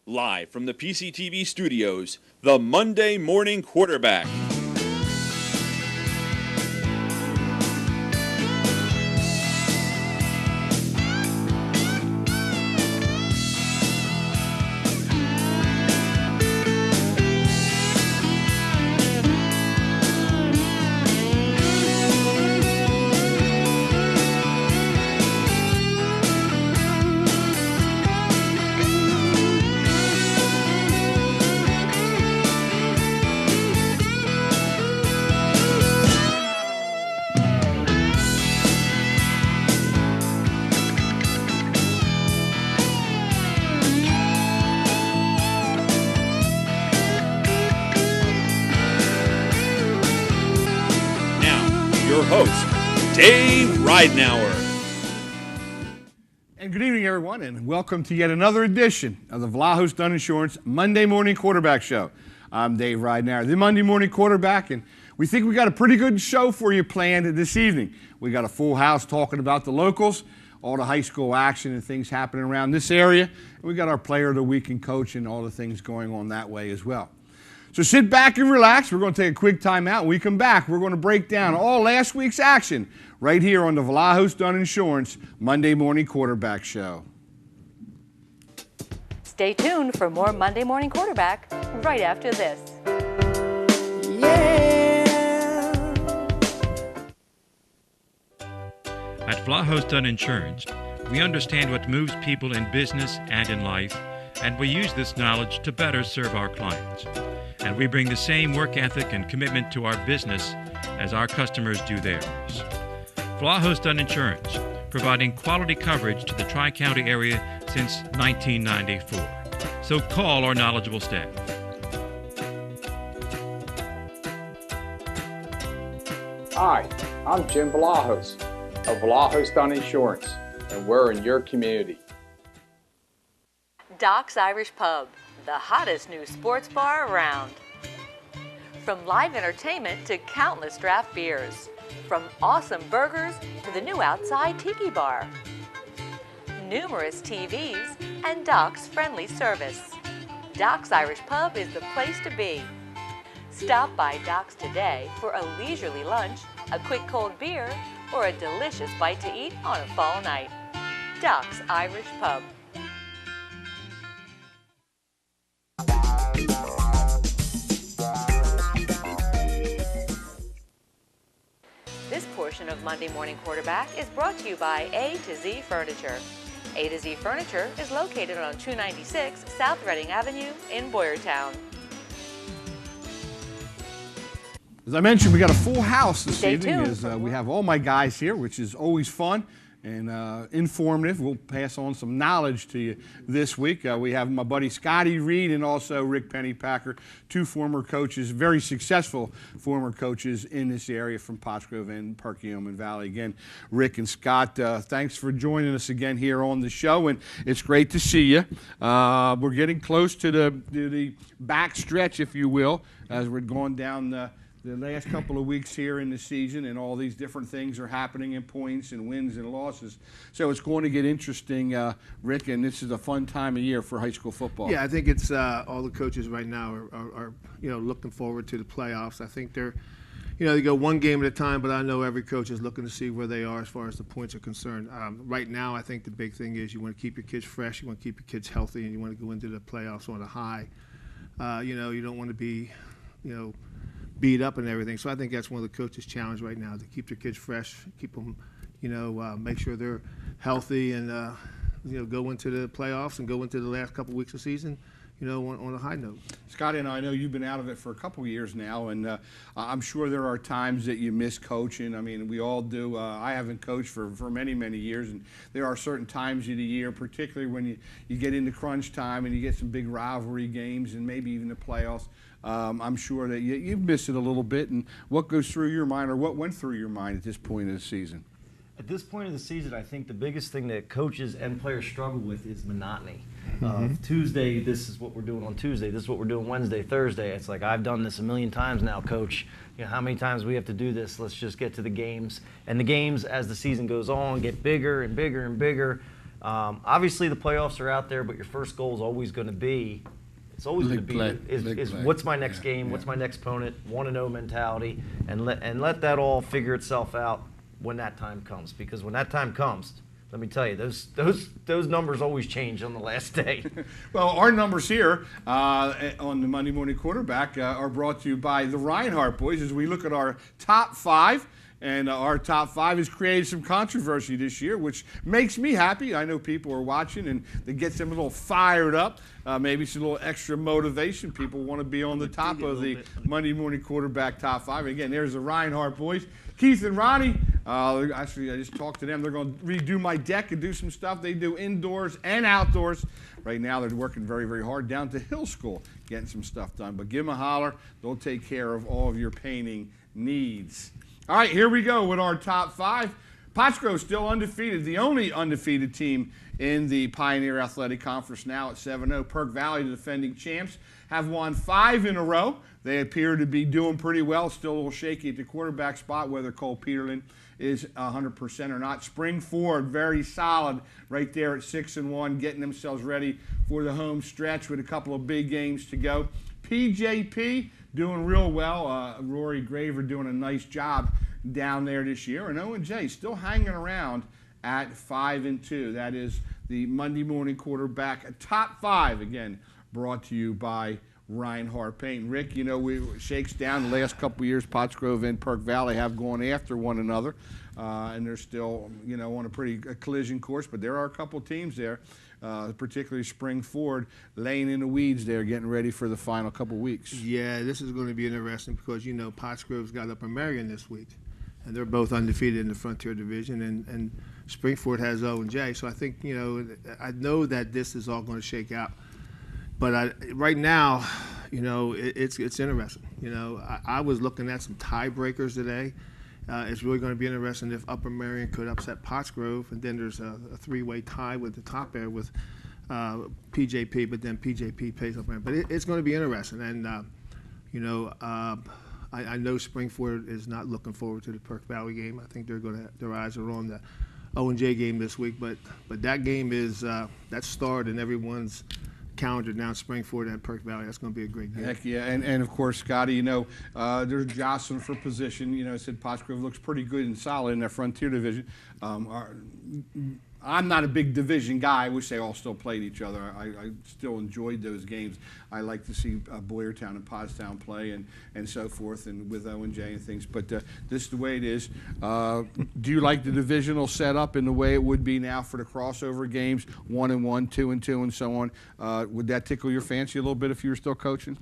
Live from the PCTV studios, the Monday Morning Quarterback. Your host, Dave Ridenauer. And good evening, everyone, and welcome to yet another edition of the Vlahos Dunn Insurance Monday Morning Quarterback Show. I'm Dave Ridenauer, the Monday Morning Quarterback, and we think we got a pretty good show for you planned this evening. We got a full house talking about the locals, all the high school action and things happening around this area. And we got our Player of the Week and coach and all the things going on that way as well. So sit back and relax. We're going to take a quick time out. When we come back, we're going to break down all last week's action right here on the Vlahos Dunn Insurance Monday Morning Quarterback Show. Stay tuned for more Monday Morning Quarterback right after this. Yeah! At Vlahos Dunn Insurance, we understand what moves people in business and in life, and we use this knowledge to better serve our clients. And we bring the same work ethic and commitment to our business as our customers do theirs. Vlahos Dunn Insurance, providing quality coverage to the Tri-County area since 1994. So call our knowledgeable staff. Hi, I'm Jim Vlahos of Vlahos Dunn Insurance, and we're in your community. Doc's Irish Pub, the hottest new sports bar around. From live entertainment to countless draft beers. From awesome burgers to the new outside tiki bar. Numerous TVs and Doc's friendly service. Doc's Irish Pub is the place to be. Stop by Doc's today for a leisurely lunch, a quick cold beer, or a delicious bite to eat on a fall night. Doc's Irish Pub. This portion of Monday Morning Quarterback is brought to you by A-to-Z Furniture. A-to-Z Furniture is located on 296 South Reading Avenue in Boyertown. As I mentioned, we got a full house this Stay evening. tuned. We have all my guys here, which is always fun and informative. We'll pass on some knowledge to you this week. We have my buddy Scotty Reed and also Rick Pennypacker, two former coaches, very successful former coaches in this area from Pottsgrove and Perkiomen Valley. Again, Rick and Scott, thanks for joining us again here on the show, and it's great to see you. We're getting close to the back stretch, if you will, as we're going down the last couple of weeks here in the season, and all these different things are happening in points and wins and losses. So it's going to get interesting, Rick, and this is a fun time of year for high school football. Yeah, I think it's all the coaches right now are looking forward to the playoffs. I think they're, they go one game at a time, but I know every coach is looking to see where they are as far as the points are concerned. Right now, I think the big thing is you want to keep your kids fresh, you want to keep your kids healthy, and you want to go into the playoffs on a high. You don't want to be, beat up and everything. So I think that's one of the coaches' challenge right now, to keep their kids fresh, keep them, make sure they're healthy, and go into the playoffs and go into the last couple of weeks of season, on a high note. Scotty and I know you've been out of it for a couple of years now, and I'm sure there are times that you miss coaching. I mean, we all do. I haven't coached for many, many years, and there are certain times of the year, particularly when you get into crunch time and you get some big rivalry games and maybe even the playoffs. I'm sure that you've missed it a little bit. And what goes through your mind, or what went through your mind at this point of the season? At this point of the season, I think the biggest thing that coaches and players struggle with is monotony. Tuesday, this is what we're doing on Tuesday. This is what we're doing Wednesday, Thursday. It's like, I've done this a million times now, Coach. How many times we have to do this? Let's just get to the games. And the games, as the season goes on, get bigger and bigger and bigger. Obviously, the playoffs are out there, but your first goal is always going to be, what's my next game? What's my next opponent? 1-0 mentality, and let that all figure itself out when that time comes. Because when that time comes, let me tell you, those numbers always change on the last day. Well, our numbers here on the Monday Morning Quarterback are brought to you by the Reinhardt boys as we look at our top 5. And our top 5 has created some controversy this year, which makes me happy. I know people are watching, and it gets them a little fired up. Maybe it's a little extra motivation. People want to be on the top of the Monday Morning Quarterback top 5. And again, there's the Reinhardt boys. Keith and Ronnie, actually, I just talked to them. They're going to redo my deck and do some stuff. They do indoors and outdoors. Right now, they're working very, very hard down to Hill School, getting some stuff done. But give them a holler. They'll take care of all of your painting needs. All right, here we go with our top 5. Pottsgrove still undefeated, the only undefeated team in the Pioneer Athletic Conference now at 7-0. Perk Valley, the defending champs, have won 5 in a row. They appear to be doing pretty well. Still a little shaky at the quarterback spot, whether Cole Peterlin is 100% or not. Springford, very solid right there at 6-1, getting themselves ready for the home stretch with a couple of big games to go. PJP doing real well. Rory Graver doing a nice job down there this year. And O&J still hanging around at 5-2. That is the Monday Morning Quarterback top 5, again, brought to you by Reinhardt Paint. Rick, you know, we shakes down the last couple of years. Pottsgrove and Perk Valley have gone after one another. And they're still, you know, on a pretty collision course. But there are a couple teams there, particularly Springford, laying in the weeds there, getting ready for the final couple weeks. Yeah, this is going to be interesting because, you know, Pottsgrove's got Upper Marion this week. And they're both undefeated in the Frontier Division. And Springford has O&J. So I think, you know, I know that this is all going to shake out. But right now, you know, it's interesting. You know, I was looking at some tiebreakers today. It's really going to be interesting if Upper Marion could upset Pottsgrove, and then there's a 3-way tie with the top there with PJP, but then PJP pays Upper Marion. But it's going to be interesting, and you know, I know Springford is not looking forward to the Perk Valley game. I think their eyes are on the O&J game this week, but that game is that starred in everyone's calendar now. Springford and Perk Valley. That's going to be a great game. Heck yeah, and of course, Scotty, you know, they're jostling for position. You know, I said Pottsgrove looks pretty good and solid in that Frontier Division. I'm not a big division guy. I wish they all still played each other. I still enjoyed those games. I like to see Boyertown and Pottstown play and so forth, and with O&J and things. But this is the way it is. Do you like the divisional setup in the way it would be now for the crossover games, 1-1, 2-2, and so on? Would that tickle your fancy a little bit if you were still coaching?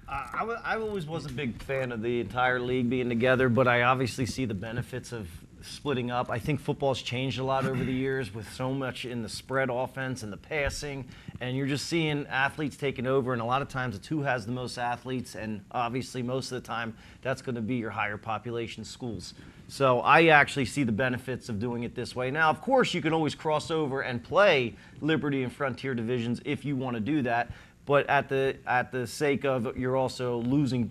I always was a big fan of the entire league being together, but I obviously see the benefits of splitting up. I think football's changed a lot over the years with so much in the spread offense and the passing, and you're just seeing athletes taking over, and a lot of times it's who has the most athletes, and obviously most of the time that's going to be your higher population schools. So I actually see the benefits of doing it this way. Now, of course, you can always cross over and play Liberty and Frontier divisions if you want to do that. But at the sake of you're also losing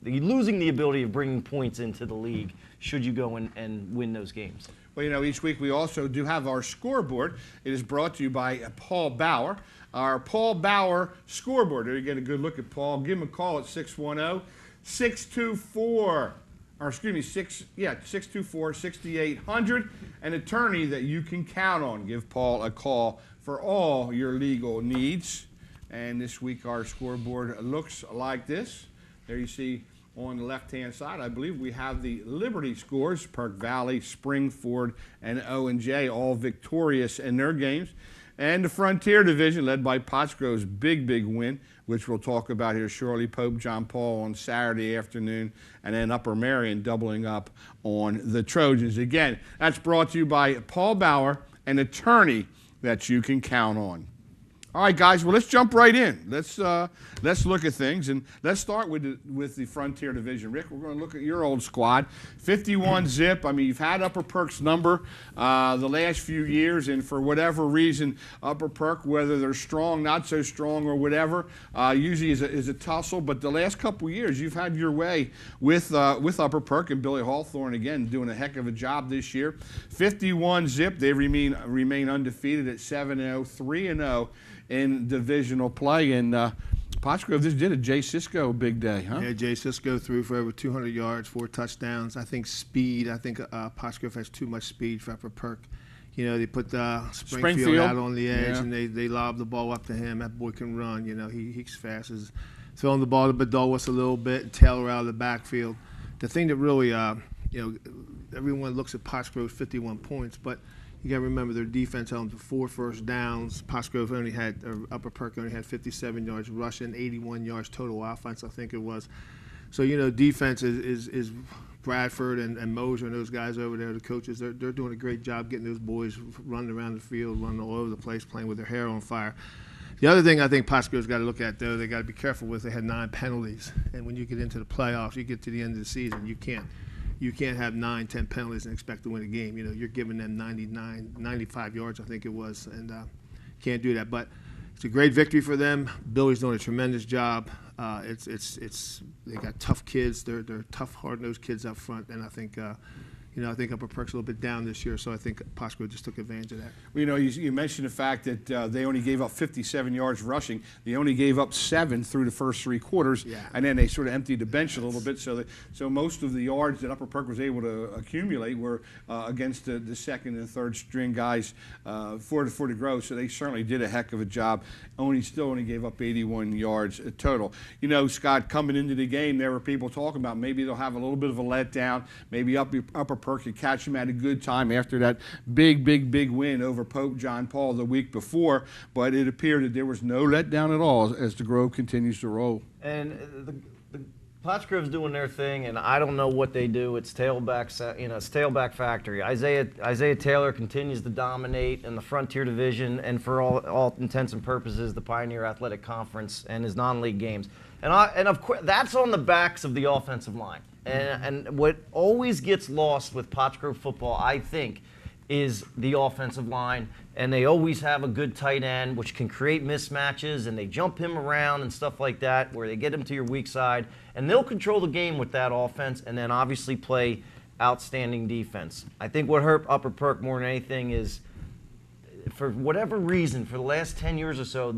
the ability of bringing points into the league should you go and win those games. Well, you know, each week we also do have our scoreboard. It is brought to you by Paul Bauer. Our Paul Bauer scoreboard. There you get a good look at Paul. Give him a call at 624-6800, an attorney that you can count on. Give Paul a call for all your legal needs. And this week our scoreboard looks like this. There you see on the left-hand side, I believe we have the Liberty scores. Perk Valley, Springford, and O&J all victorious in their games. And the Frontier Division, led by Pottsgrove's big win, which we'll talk about here shortly. Pope John Paul on Saturday afternoon, and then Upper Marion doubling up on the Trojans. Again, that's brought to you by Paul Bauer, an attorney that you can count on. All right, guys. Well, let's jump right in. Let's look at things, and let's start with the Frontier Division. Rick, we're going to look at your old squad, 51 zip. I mean, you've had Upper Perk's number the last few years, and for whatever reason, Upper Perk, whether they're strong, not so strong, or whatever, usually is a tussle. But the last couple of years, you've had your way with Upper Perk, and Billy Hawthorne again doing a heck of a job this year. 51 zip. They remain undefeated at 7-0, 3-0. In divisional play, and Pottsgrove just did a Jay Cisco big day, huh? Yeah, Jay Cisco threw for over 200 yards, 4 touchdowns. I think speed. I think Pottsgrove has too much speed for Upper Perk. You know, they put Springfield out on the edge, and they lob the ball up to him. That boy can run. You know, he's fast. As throwing the ball to Bedowas a little bit, and Taylor out of the backfield. The thing that really, everyone looks at Pottsgrove's 51 points, but you got to remember their defense held them to 4 first downs. Pottsgrove Upper Perk only had 57 yards rushing, 81 yards total offense, I think it was. So, defense is Bradford and Moser and those guys over there, the coaches, they're doing a great job getting those boys running around the field, running all over the place, playing with their hair on fire. The other thing I think Pottsgrove's got to look at, though, they got to be careful with, they had 9 penalties. And when you get into the playoffs, you get to the end of the season, you can't have 9, 10 penalties and expect to win a game. You're giving them 95 yards, I think it was, and can't do that. But it's a great victory for them. Billy's doing a tremendous job. They got tough kids. They're tough, hard-nosed kids up front, and I think I think Upper Perk's a little bit down this year, so I think Pottsgrove just took advantage of that. Well, you mentioned the fact that they only gave up 57 yards rushing. They only gave up 7 through the first 3 quarters, and then they sort of emptied the bench a little bit. So most of the yards that Upper Perk was able to accumulate were against the second and third string guys for the growth. So they certainly did a heck of a job. Still only gave up 81 yards total. Scott, coming into the game, there were people talking about maybe they'll have a little bit of a letdown. Maybe Upper Perk could catch him at a good time after that big win over Pope John Paul the week before, but it appeared that there was no letdown at all as the Grove continues to roll. And the Pottsgrove's doing their thing, and I don't know what they do. It's tailback factory. Isaiah Taylor continues to dominate in the Frontier Division, and for all intents and purposes, the Pioneer Athletic Conference and his non-league games. And of course, that's on the backs of the offensive line. And what always gets lost with Pottsgrove football, I think, is the offensive line. And they always have a good tight end, which can create mismatches, and they jump him around and stuff like that, where they get him to your weak side. And they'll control the game with that offense and then obviously play outstanding defense. I think what hurt Upper Perk more than anything is, for whatever reason, for the last 10 years or so,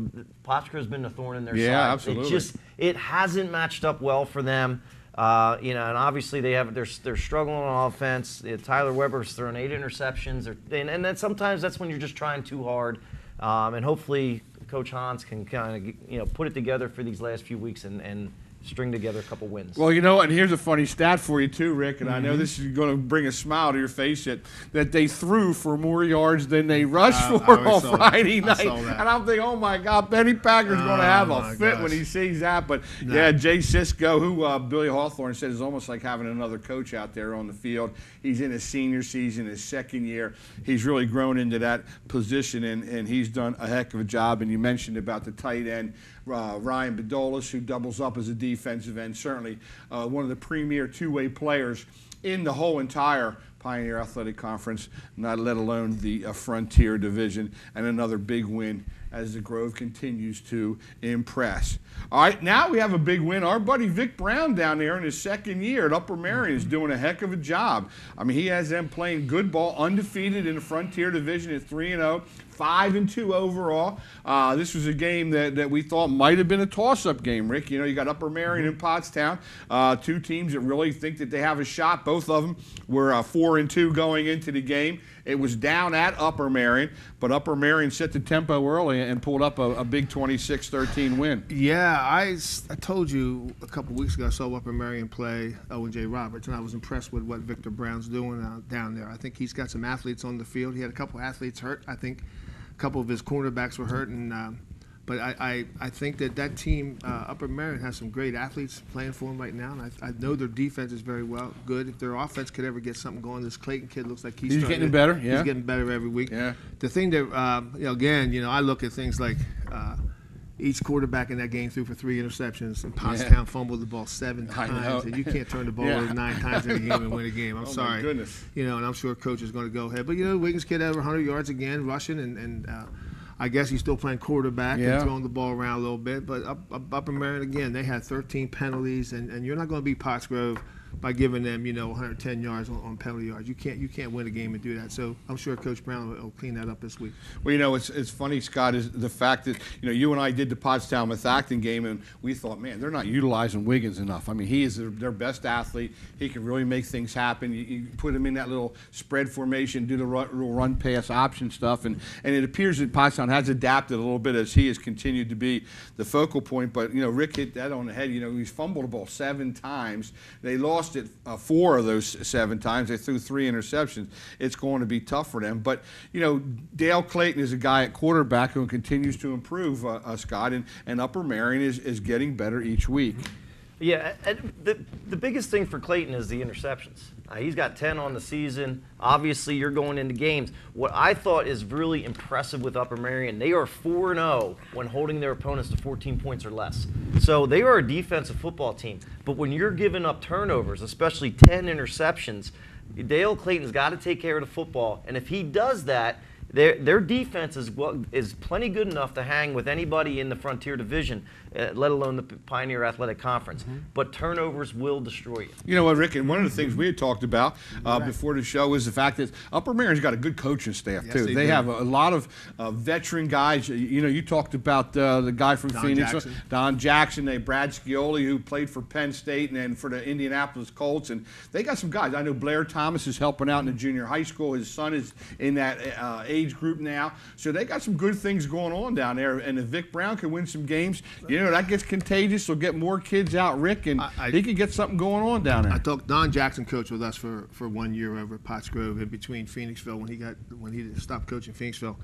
Pottsgrove's been a thorn in their side. Yeah, absolutely. It hasn't matched up well for them. And obviously they're struggling on offense. Tyler Weber's thrown 8 interceptions, and then sometimes that's when you're just trying too hard. And hopefully Coach Hans can kind of put it together for these last few weeks and string together a couple wins. Well, and here's a funny stat for you too, Rick, and I know this is going to bring a smile to your face, that they threw for more yards than they rushed for on Friday night. And I'm thinking, oh my God, Penny Packer's going to have a fit when he sees that. But yeah, Jay Cisco, who Billy Hawthorne said is almost like having another coach out there on the field. He's in his senior season, his second year. He's really grown into that position, and he's done a heck of a job. And you mentioned about the tight end, Ryan Bedolas, who doubles up as a defensive end, certainly one of the premier two-way players in the whole entire Pioneer Athletic Conference, not let alone the Frontier Division, and another big win as the Grove continues to impress. All right, now we have a big win. Our buddy Vic Brown down there in his second year at Upper Marion is doing a heck of a job. I mean, he has them playing good ball, undefeated in the Frontier Division at 3-0. 5-2 overall. This was a game that we thought might have been a toss-up game, Rick. You got Upper Marion and Pottstown, 2 teams that really think that they have a shot. Both of them were 4-2 going into the game. It was down at Upper Marion, but Upper Marion set the tempo early and pulled up a big 26-13 win. Yeah, I told you a couple weeks ago I saw Upper Marion play Owen J. Roberts, and I was impressed with what Victor Brown's doing down there. I think he's got some athletes on the field. He had a couple athletes hurt. I think a couple of his cornerbacks were hurt, and But I think that team, Upper Marion, has some great athletes playing for them right now. And I know their defense is very good. If their offense could ever get something going, this Clayton kid looks like he's getting better. Yeah. He's getting better every week. Yeah. The thing that, I look at things like each quarterback in that game threw for 3 interceptions, and Pottstown fumbled the ball 7 times. And you can't turn the ball over 9 times in a game and win a game. I'm sorry. My goodness. And I'm sure coach is going to go ahead. But, Wiggins kid had over 100 yards again rushing, and I guess he's still playing quarterback and throwing the ball around a little bit. But Upper Marion, again, they had 13 penalties, and you're not going to beat Pottsgrove by giving them, 110 yards on penalty yards. You can't win a game and do that. So I'm sure Coach Brown will clean that up this week. Well, it's funny, Scott, is the fact that, you and I did the Pottstown with Acton game, and we thought, man, they're not utilizing Wiggins enough. I mean, he is their best athlete. He can really make things happen. You put him in that little spread formation, do the run-pass option stuff, and it appears that Pottstown has adapted a little bit as he has continued to be the focal point. But, Rick hit that on the head. He's fumbled the ball 7 times. They lost it 4 of those 7 times. They threw 3 interceptions. It's going to be tough for them. But, Dale Clayton is a guy at quarterback who continues to improve, Scott, and Upper Marion is getting better each week. Yeah, and the biggest thing for Clayton is the interceptions. He's got 10 on the season. Obviously, you're going into games. What I thought is really impressive with Upper Marion, they are 4-0 when holding their opponents to 14 points or less. So they are a defensive football team. But when you're giving up turnovers, especially 10 interceptions, Dale Clayton's got to take care of the football. And if he does that, their defense is plenty good enough to hang with anybody in the Frontier Division, let alone the Pioneer Athletic Conference. But turnovers will destroy you. You know what, Rick? And one of the things we had talked about before the show was the fact that Upper Marion's got a good coaching staff, too. They have a lot of veteran guys. You talked about the guy from Phoenix, Don Jackson, Brad Scioli, who played for Penn State and then for the Indianapolis Colts. And they got some guys. I know Blair Thomas is helping out in the junior high school. His son is in that age group now. So they got some good things going on down there. And if Vic Brown can win some games, that gets contagious. He'll get more kids out, Rick, and he can get something going on down there. I talked Don Jackson coached with us for 1 year over at Pottsgrove in between Phoenixville when he stopped coaching Phoenixville.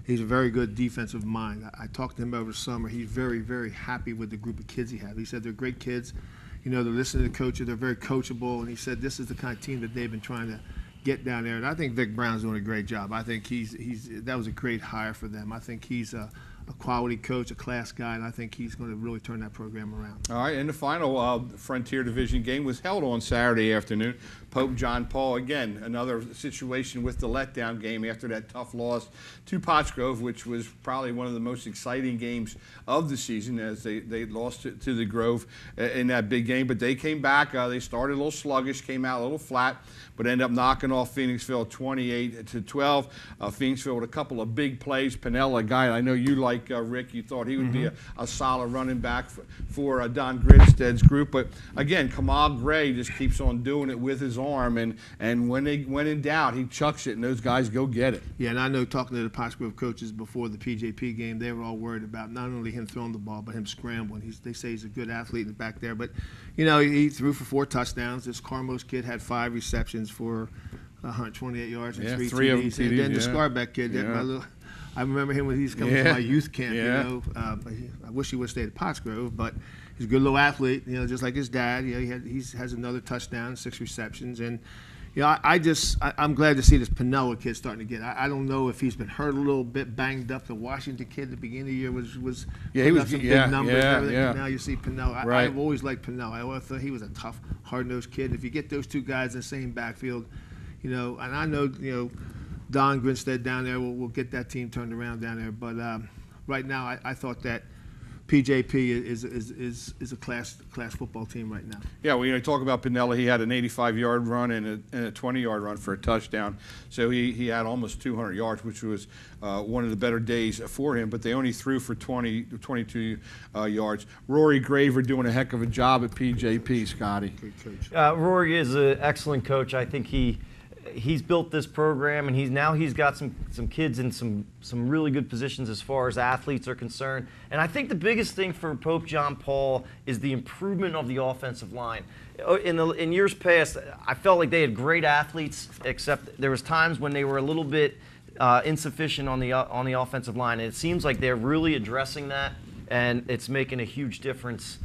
He's a very good defensive mind. I talked to him over the summer. He's very, very happy with the group of kids he has. He said they're great kids. They're listening to the coaches. They're very coachable. And he said this is the kind of team that they've been trying to get down there. And I think Vic Brown's doing a great job. I think that was a great hire for them. I think he's a quality coach, a class guy, and I think he's going to really turn that program around. All right, and the final Frontier Division game was held on Saturday afternoon. Pope John Paul, again, another situation with the letdown game after that tough loss to Pottsgrove, which was probably one of the most exciting games of the season as they lost to the Grove in that big game. But they came back. They started a little sluggish, came out a little flat, but ended up knocking off Phoenixville 28-12. Phoenixville with a couple of big plays. Pinella, a guy I know you like, Rick, you thought he would be a solid running back for Don Gridstead's group. But again, Kamal Gray just keeps on doing it with his arm, and when in doubt, he chucks it, and those guys go get it. Yeah, and I know talking to the Pottsgrove coaches before the PJP game, they were all worried about not only him throwing the ball, but him scrambling. They say he's a good athlete in the back there. But, he threw for 4 touchdowns. This Carmos kid had 5 receptions for 128 yards and 3 TDs. And then the Scarbeck kid, I remember him when he's coming to my youth camp. I wish he would have stayed at Pottsgrove, but he's a good little athlete. Just like his dad. He has another touchdown, 6 receptions, and I'm glad to see this Pinella kid starting to get. I don't know if he's been hurt a little bit, banged up. The Washington kid at the beginning of the year was he was some big numbers. Yeah. Now you see Pinella. Right. I've always liked Pinella. I always thought he was a tough, hard-nosed kid. If you get those 2 guys in the same backfield, and I know Don Grinstead down there will get that team turned around down there. But right now, I thought that PJP is a class football team right now. Yeah, well, talk about Pinella. He had an 85-yard run and a 20-yard run for a touchdown. So he had almost 200 yards, which was one of the better days for him. But they only threw for 22 yards. Rory Graver doing a heck of a job at PJP, Scotty. Good coach. Rory is an excellent coach. I think he's built this program, and he's got some kids in some really good positions as far as athletes are concerned. And I think the biggest thing for Pope John Paul is the improvement of the offensive line. In years past, I felt like they had great athletes, except there was times when they were a little bit insufficient on the offensive line. And it seems like they're really addressing that, and it's making a huge difference,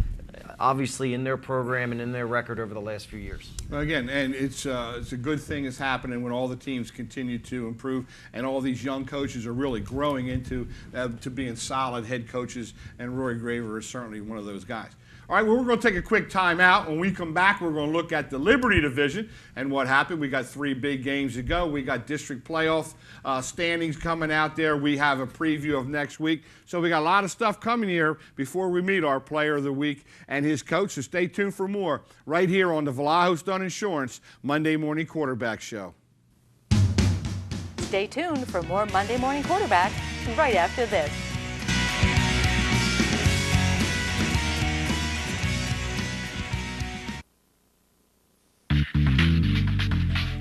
obviously, in their program and in their record over the last few years. Again, and it's a good thing is happening when all the teams continue to improve, and all these young coaches are really growing into to being solid head coaches, and Roy Graver is certainly one of those guys. All right, well, we're going to take a quick time out. When we come back, we're going to look at the Liberty Division and what happened. We got 3 big games to go. We got district playoff standings coming out there. We have a preview of next week. So we got a lot of stuff coming here before we meet our player of the week and his coach. So stay tuned for more right here on the Vlahos Dunn Insurance Monday Morning Quarterback Show. Stay tuned for more Monday Morning Quarterback right after this.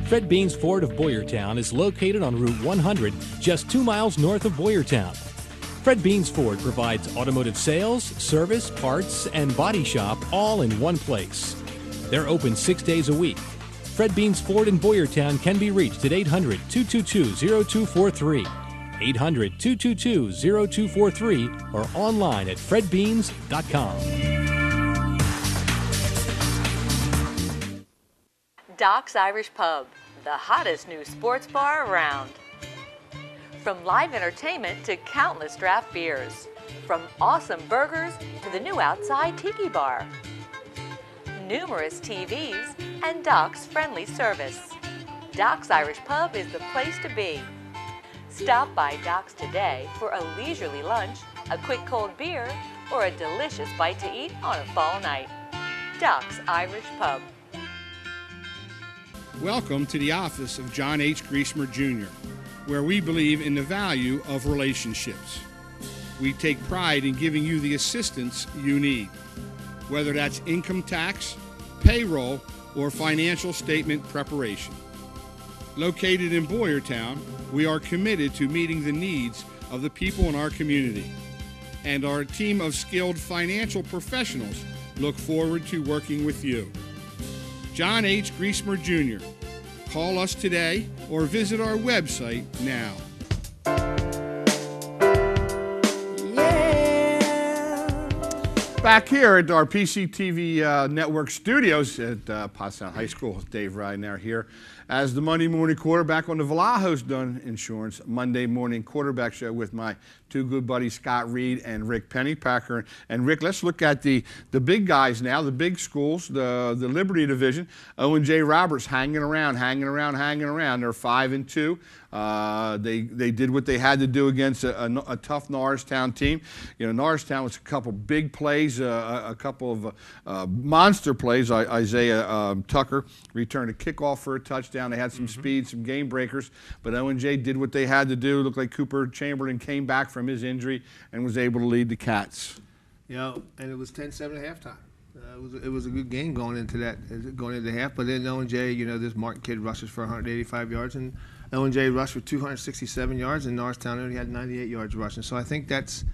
Fred Beans Ford of Boyertown is located on Route 100, just 2 miles north of Boyertown. Fred Beans Ford provides automotive sales, service, parts, and body shop all in one place. They're open 6 days a week. Fred Beans Ford in Boyertown can be reached at 800-222-0243, 800-222-0243, or online at fredbeans.com. Doc's Irish Pub, the hottest new sports bar around. From live entertainment to countless draft beers. From awesome burgers to the new outside tiki bar. Numerous TVs and Doc's friendly service. Doc's Irish Pub is the place to be. Stop by Doc's today for a leisurely lunch, a quick cold beer, or a delicious bite to eat on a fall night. Doc's Irish Pub. Welcome to the office of John H. Griesemer Jr., where we believe in the value of relationships. We take pride in giving you the assistance you need, whether that's income tax, payroll, or financial statement preparation. Located in Boyertown, we are committed to meeting the needs of the people in our community, and our team of skilled financial professionals look forward to working with you. John H. Griesemer Jr. Call us today or visit our website now. Back here at our PCTV Network studios at Pottstown High School, Dave Ryder here as the Monday Morning Quarterback on the Vlahos Dunn Insurance Monday Morning Quarterback Show with my 2 good buddies, Scott Reed and Rick Pennypacker. And Rick, let's look at the big guys now, the big schools, the Liberty Division. Owen J. Roberts hanging around. They're 5-2. They did what they had to do against a tough Norristown team. You know, Norristown was a couple big plays, a couple of monster plays. Isaiah Tucker returned a kickoff for a touchdown. They had some speed, some game breakers, but O&J did what they had to do. Looked like Cooper Chamberlain came back from his injury and was able to lead the Cats. You know, and it was 10-7 at halftime. It was a good game going into half, but then O&J, you know, this Martin kid rushes for 185 yards, and O&J rushed for 267 yards, and Norristown only had 98 yards rushing. So I think that's,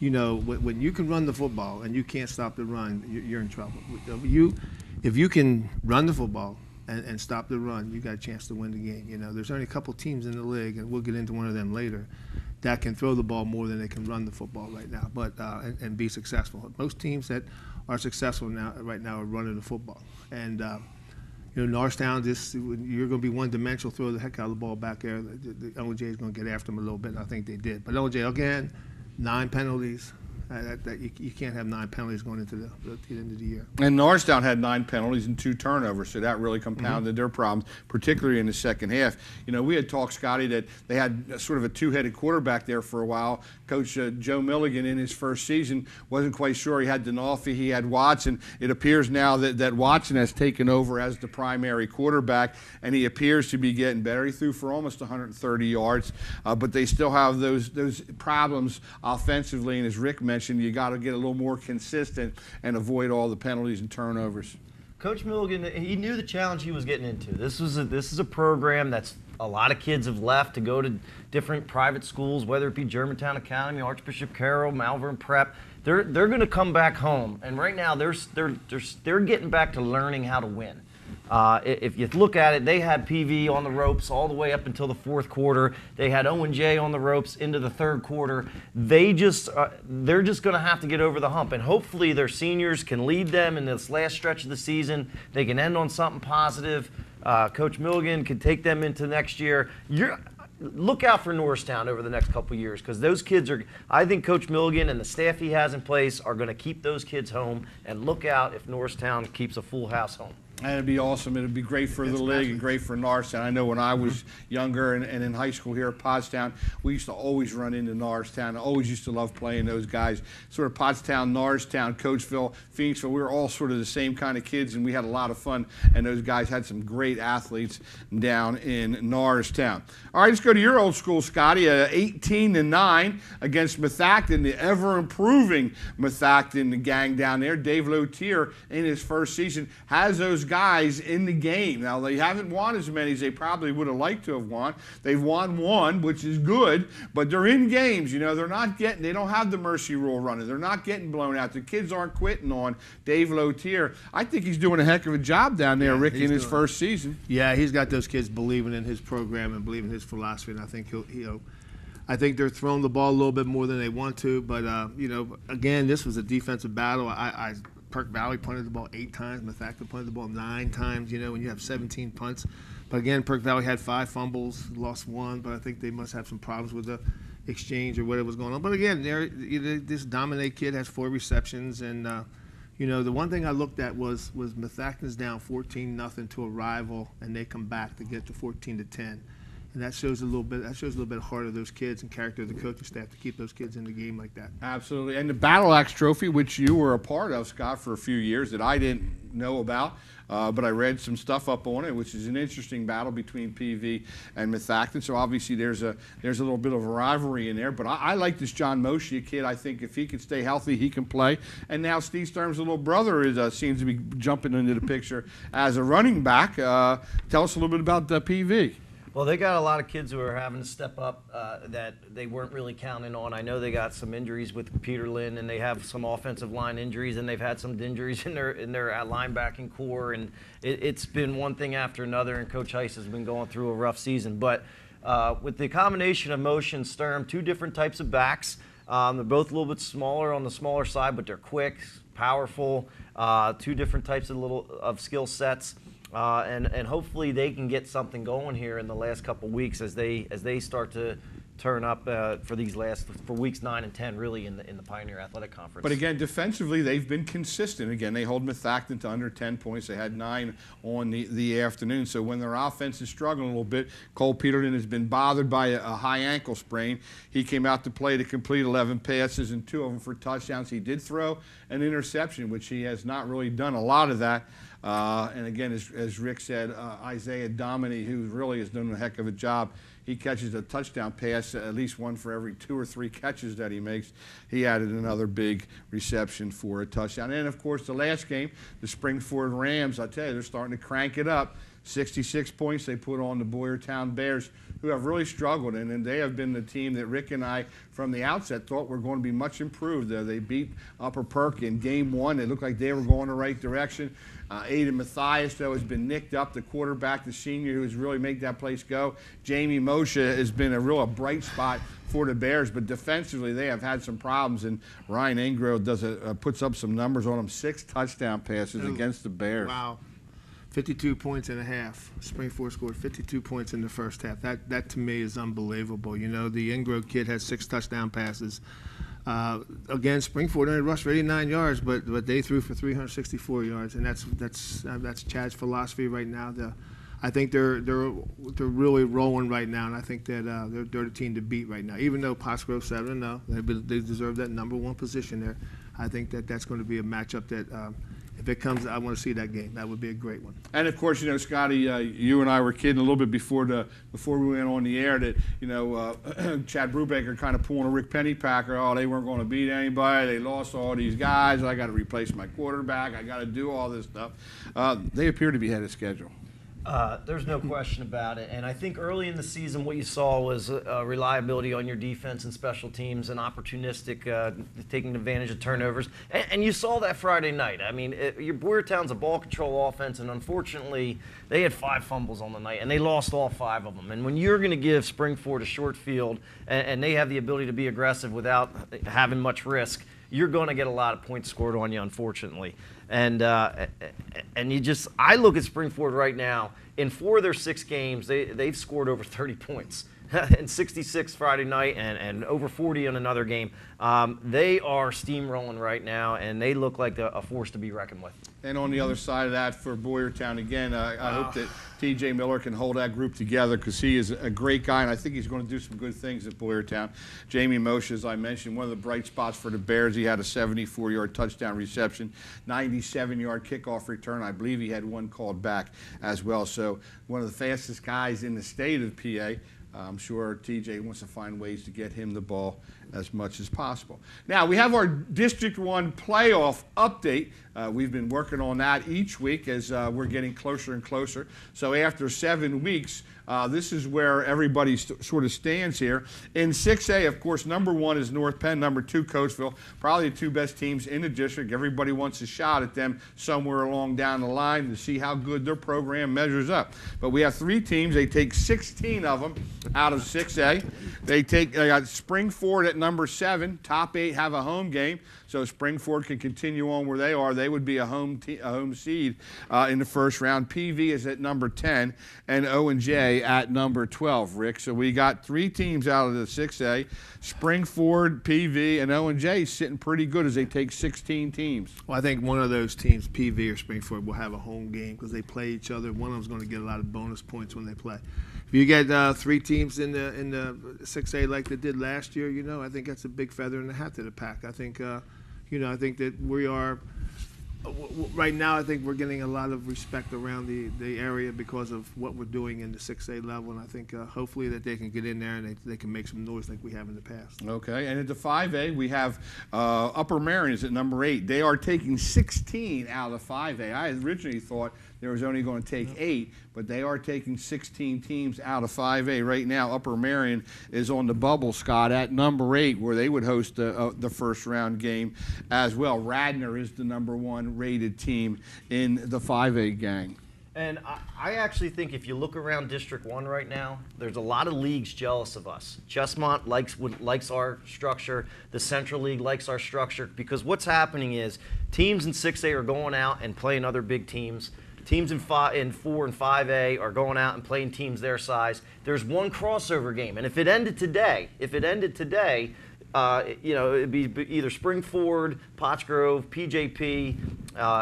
you know, when you can run the football and you can't stop the run, you're in trouble. If you can run the football and stop the run, you got a chance to win the game. You know, there's only a couple teams in the league, and we'll get into one of them later, that can throw the ball more than they can run the football right now, but and be successful. Most teams that are successful right now are running the football. And you know, Norristown, you're going to be one-dimensional, throw the heck out of the ball back there. The O&J is going to get after them a little bit, and I think they did. But O&J, again, 9 penalties. You can't have 9 penalties going into the end of the year. And Norristown had 9 penalties and 2 turnovers, so that really compounded their problems, particularly in the second half. You know, we had talked, Scotty, that they had sort of a 2-headed quarterback there for a while. Coach Joe Milligan in his first season wasn't quite sure. He had Denolfi, he had Watson. It appears now that Watson has taken over as the primary quarterback, and he appears to be getting better. He threw for almost 130 yards, but they still have those problems offensively, and as Rick mentioned, you got to get a little more consistent and avoid all the penalties and turnovers. Coach Milligan, he knew the challenge he was getting into. This is a program that's a lot of kids have left to go to different private schools, whether it be Germantown Academy, Archbishop Carroll, Malvern Prep. They're going to come back home, and right now they're getting back to learning how to win. If you look at it, they had PV on the ropes all the way up until the fourth quarter. They had Owen J on the ropes into the third quarter. They're just going to have to get over the hump, and hopefully their seniors can lead them in this last stretch of the season. They can end on something positive. Coach Milligan can take them into next year. Look out for Norristown over the next couple of years, because those kids are, I think Coach Milligan and the staff he has in place are going to keep those kids home, and look out if Norristown keeps a full house home. And it'd be awesome. It'd be great for the league and great for Norristown. I know when I was younger and in high school here at Pottstown, we used to always run into Norristown. I always used to love playing those guys. Sort of Pottstown, Norristown, Coatesville, Phoenixville, we were all sort of the same kind of kids, and we had a lot of fun. And those guys had some great athletes down in Norristown. All right, let's go to your old school, Scotty. 18-9 against Methacton, the ever-improving Methacton gang down there. Dave Lotier, in his first season, has those guys in the game. Now, they haven't won as many as they probably would have liked to have won. They've won one, which is good, but they're in games. You know, they don't have the mercy rule running. They're not getting blown out. The kids aren't quitting on Dave Lotier. I think he's doing a heck of a job down there, Ricky, in his first season. Yeah, he's got those kids believing in his program and believing in his philosophy, and I think I think they're throwing the ball a little bit more than they want to, but again, this was a defensive battle. Perk Valley punted the ball 8 times. Methacton punted the ball 9 times, when you have 17 punts. But again, Perk Valley had 5 fumbles, lost 1, but I think they must have some problems with the exchange or whatever was going on. But again, this Dominic kid has 4 receptions, and the one thing I looked at was Methacton's down 14-0 to a rival, and they come back to get to 14-10. And that shows a little bit of heart of those kids and character of the coaching staff to keep those kids in the game like that. Absolutely. And the Battle Axe Trophy, which you were a part of, Scott, for a few years that I didn't know about, but I read some stuff up on it, which is an interesting battle between PV and Methacton. So obviously there's a little bit of a rivalry in there. But I like this John Moshe kid. I think if he can stay healthy, he can play. And now Steve Sturm's little brother seems to be jumping into the picture as a running back. Tell us a little bit about PV. Well, they got a lot of kids who are having to step up that they weren't really counting on. I know they got some injuries with Peter Lynn, and they have some offensive line injuries, and they've had some injuries in their linebacking core, and it's been one thing after another, and Coach Heiss has been going through a rough season. But with the combination of Moshe and Sturm, 2 different types of backs, they're both a little bit smaller on the smaller side, but they're quick, powerful, 2 different types of skill sets. And hopefully they can get something going here in the last couple weeks as they start to turn up for weeks 9 and 10 really in the Pioneer Athletic Conference. But again, defensively they've been consistent. Again, they hold Methacton to under 10 points. They had 9 on the afternoon. So when their offense is struggling a little bit, Cole Peterson has been bothered by a high ankle sprain. He came out to play to complete 11 passes and 2 of them for touchdowns. He did throw an interception, which he has not really done a lot of that. And again, as Rick said, Isaiah Domini, who really has done a heck of a job, he catches a touchdown pass, at least one for every 2 or 3 catches that he makes. He added another big reception for a touchdown. And, of course, the last game, the Springford Rams, I tell you, they're starting to crank it up. 66 points they put on the Boyertown Bears, who have really struggled, and they have been the team that Rick and I, from the outset, thought were going to be much improved. They beat Upper Perk in Game 1. They looked like they were going the right direction. Aiden Mathias, though, has been nicked up, the quarterback, the senior, who has really made that place go. Jamie Moshe has been a bright spot for the Bears, but defensively they have had some problems, and Ryan Ingro puts up some numbers on them, 6 touchdown passes against the Bears. Wow. 52 points and a half. Springford scored 52 points in the first half. That to me is unbelievable. The Ingro kid has 6 touchdown passes. Again, Springford only rushed for 89 yards, but they threw for 364 yards, and that's Chad's philosophy right now. I think they're really rolling right now, and I think that they're the team to beat right now. Even though Pottsgrove 7-0, they deserve that number 1 position there. I think that's going to be a matchup that. If it comes, I want to see that game. That would be a great one. And of course, Scotty, you and I were kidding a little bit before we went on the air that Chad Brubaker kind of pulling a Rick Pennypacker. Oh, they weren't going to beat anybody. They lost all these guys. I got to replace my quarterback. I got to do all this stuff. They appear to be ahead of schedule. There's no question about it. And I think early in the season what you saw was reliability on your defense and special teams and opportunistic taking advantage of turnovers. And you saw that Friday night. I mean, your Boyertown's a ball control offense, and unfortunately they had 5 fumbles on the night, and they lost all 5 of them. And when you're going to give Springford a short field and they have the ability to be aggressive without having much risk, you're going to get a lot of points scored on you, unfortunately. And I look at Springford right now. In 4 of their 6 games, they've scored over 30 points. And 66 Friday night and over 40 in another game. They are steamrolling right now, and they look like a force to be reckoned with. And on the other side of that for Boyertown, again, I hope that T.J. Miller can hold that group together because he is a great guy, and I think he's going to do some good things at Boyertown. Jamie Moshe, as I mentioned, one of the bright spots for the Bears. He had a 74-yard touchdown reception, 97-yard kickoff return. I believe he had 1 called back as well. So one of the fastest guys in the state of PA. I'm sure TJ wants to find ways to get him the ball as much as possible. Now, we have our District 1 playoff update. We've been working on that each week as we're getting closer and closer. So after 7 weeks, this is where everybody sort of stands here. In 6A, of course, number 1 is North Penn, number 2 Coatesville, probably the 2 best teams in the district. Everybody wants a shot at them somewhere along down the line to see how good their program measures up. But we have 3 teams. They take 16 of them out of 6A. They got Springford at number 7. Top 8 have a home game, so Springford can continue on where they are. They would be a home seed in the first round. PV is at number 10, and O&J at number 12, Rick. So we got 3 teams out of the 6A. Springford, PV, and O&J sitting pretty good as they take 16 teams. Well, I think one of those teams, PV or Springford, will have a home game because they play each other. One of them's going to get a lot of bonus points when they play. If you get 3 teams in the 6A like they did last year, I think that's a big feather in the hat to the pack. I think, I think that we are right now. I think we're getting a lot of respect around the area because of what we're doing in the 6A level, and I think hopefully that they can get in there and they can make some noise like we have in the past. Okay, and at the 5A, we have Upper Marion is at number 8. They are taking 16 out of 5A. I originally thought there was only going to take 8, but they are taking 16 teams out of 5A. Right now, Upper Marion is on the bubble, Scott, at number 8, where they would host the first round game as well. Radnor is the number 1 rated team in the 5A gang. And I actually think if you look around District 1 right now, there's a lot of leagues jealous of us. Chestmont likes our structure. The Central League likes our structure because what's happening is teams in 6A are going out and playing other big teams. Teams in 4 and 5A are going out and playing teams their size. There's one crossover game, and if it ended today, it'd be either Springford, Pottsgrove, PJP,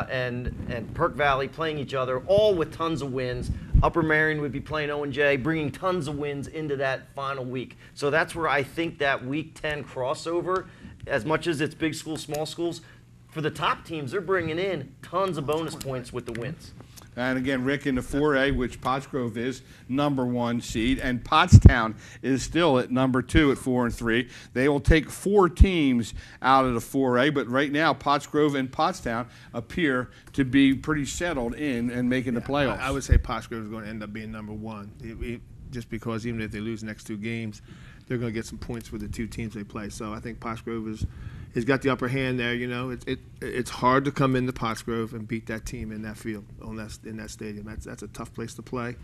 and Perk Valley playing each other, all with tons of wins. Upper Marion would be playing O&J, bringing tons of wins into that final week. So that's where I think that Week 10 crossover, as much as it's big schools, small schools, for the top teams, they're bringing in tons of bonus points with the wins. And again, Rick, in the 4A, which Pottsgrove is number 1 seed, and Pottstown is still at number 2 at 4 and 3. They will take 4 teams out of the 4A, but right now Pottsgrove and Pottstown appear to be pretty settled in and making the playoffs. I would say Pottsgrove is going to end up being number 1, just because even if they lose the next 2 games, they're going to get some points for the 2 teams they play. So I think Pottsgrove has got the upper hand there. It's hard to come into Pottsgrove and beat that team in that field, in that stadium. That's a tough place to play,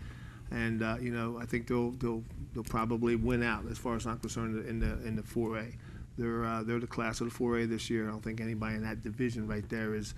and I think they'll probably win out as far as I'm concerned in the 4A. They're the class of the 4A this year. I don't think anybody in that division right there is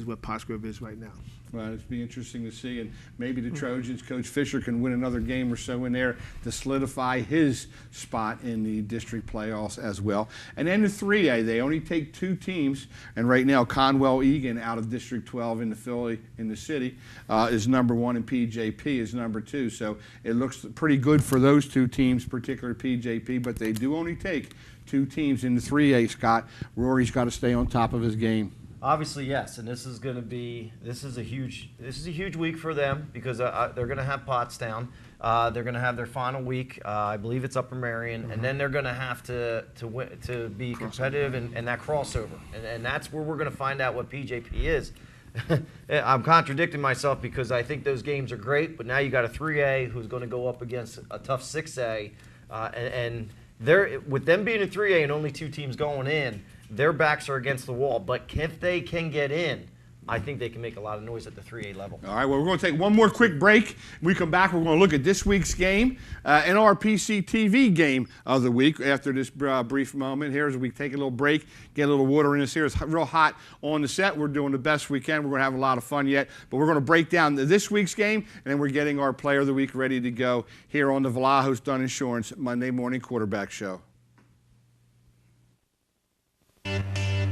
what Pottsgrove is right now. Well, it'd be interesting to see, and maybe the Trojans, Coach Fisher can win another game or so in there to solidify his spot in the district playoffs as well. And then the 3A, they only take 2 teams, and right now Conwell Egan out of District 12 in the city is number 1, and PJP is number 2. So it looks pretty good for those 2 teams, particularly PJP, but they do only take 2 teams in the 3A, Scott. Rory's got to stay on top of his game. Obviously, yes, and this is a huge week for them because they're going to have Pottstown. They're going to have their final week. I believe it's Upper Marion, and then they're going to have to be competitive in that crossover, and that's where we're going to find out what PJP is. I'm contradicting myself because I think those games are great, but now you got a 3A who's going to go up against a tough 6A, and they're, with them being a 3A and only 2 teams going in, their backs are against the wall. But if they can get in, I think they can make a lot of noise at the 3A level. All right, well, we're going to take one more quick break. When we come back, we're going to look at this week's game, NRPC TV game of the week after this brief moment. Here, as we take a little break, get a little water in us here. It's real hot on the set. We're doing the best we can. We're going to have a lot of fun yet, but we're going to break down this week's game, and then we're getting our Player of the Week ready to go here on the Vlahos Dunn Insurance Monday Morning Quarterback Show.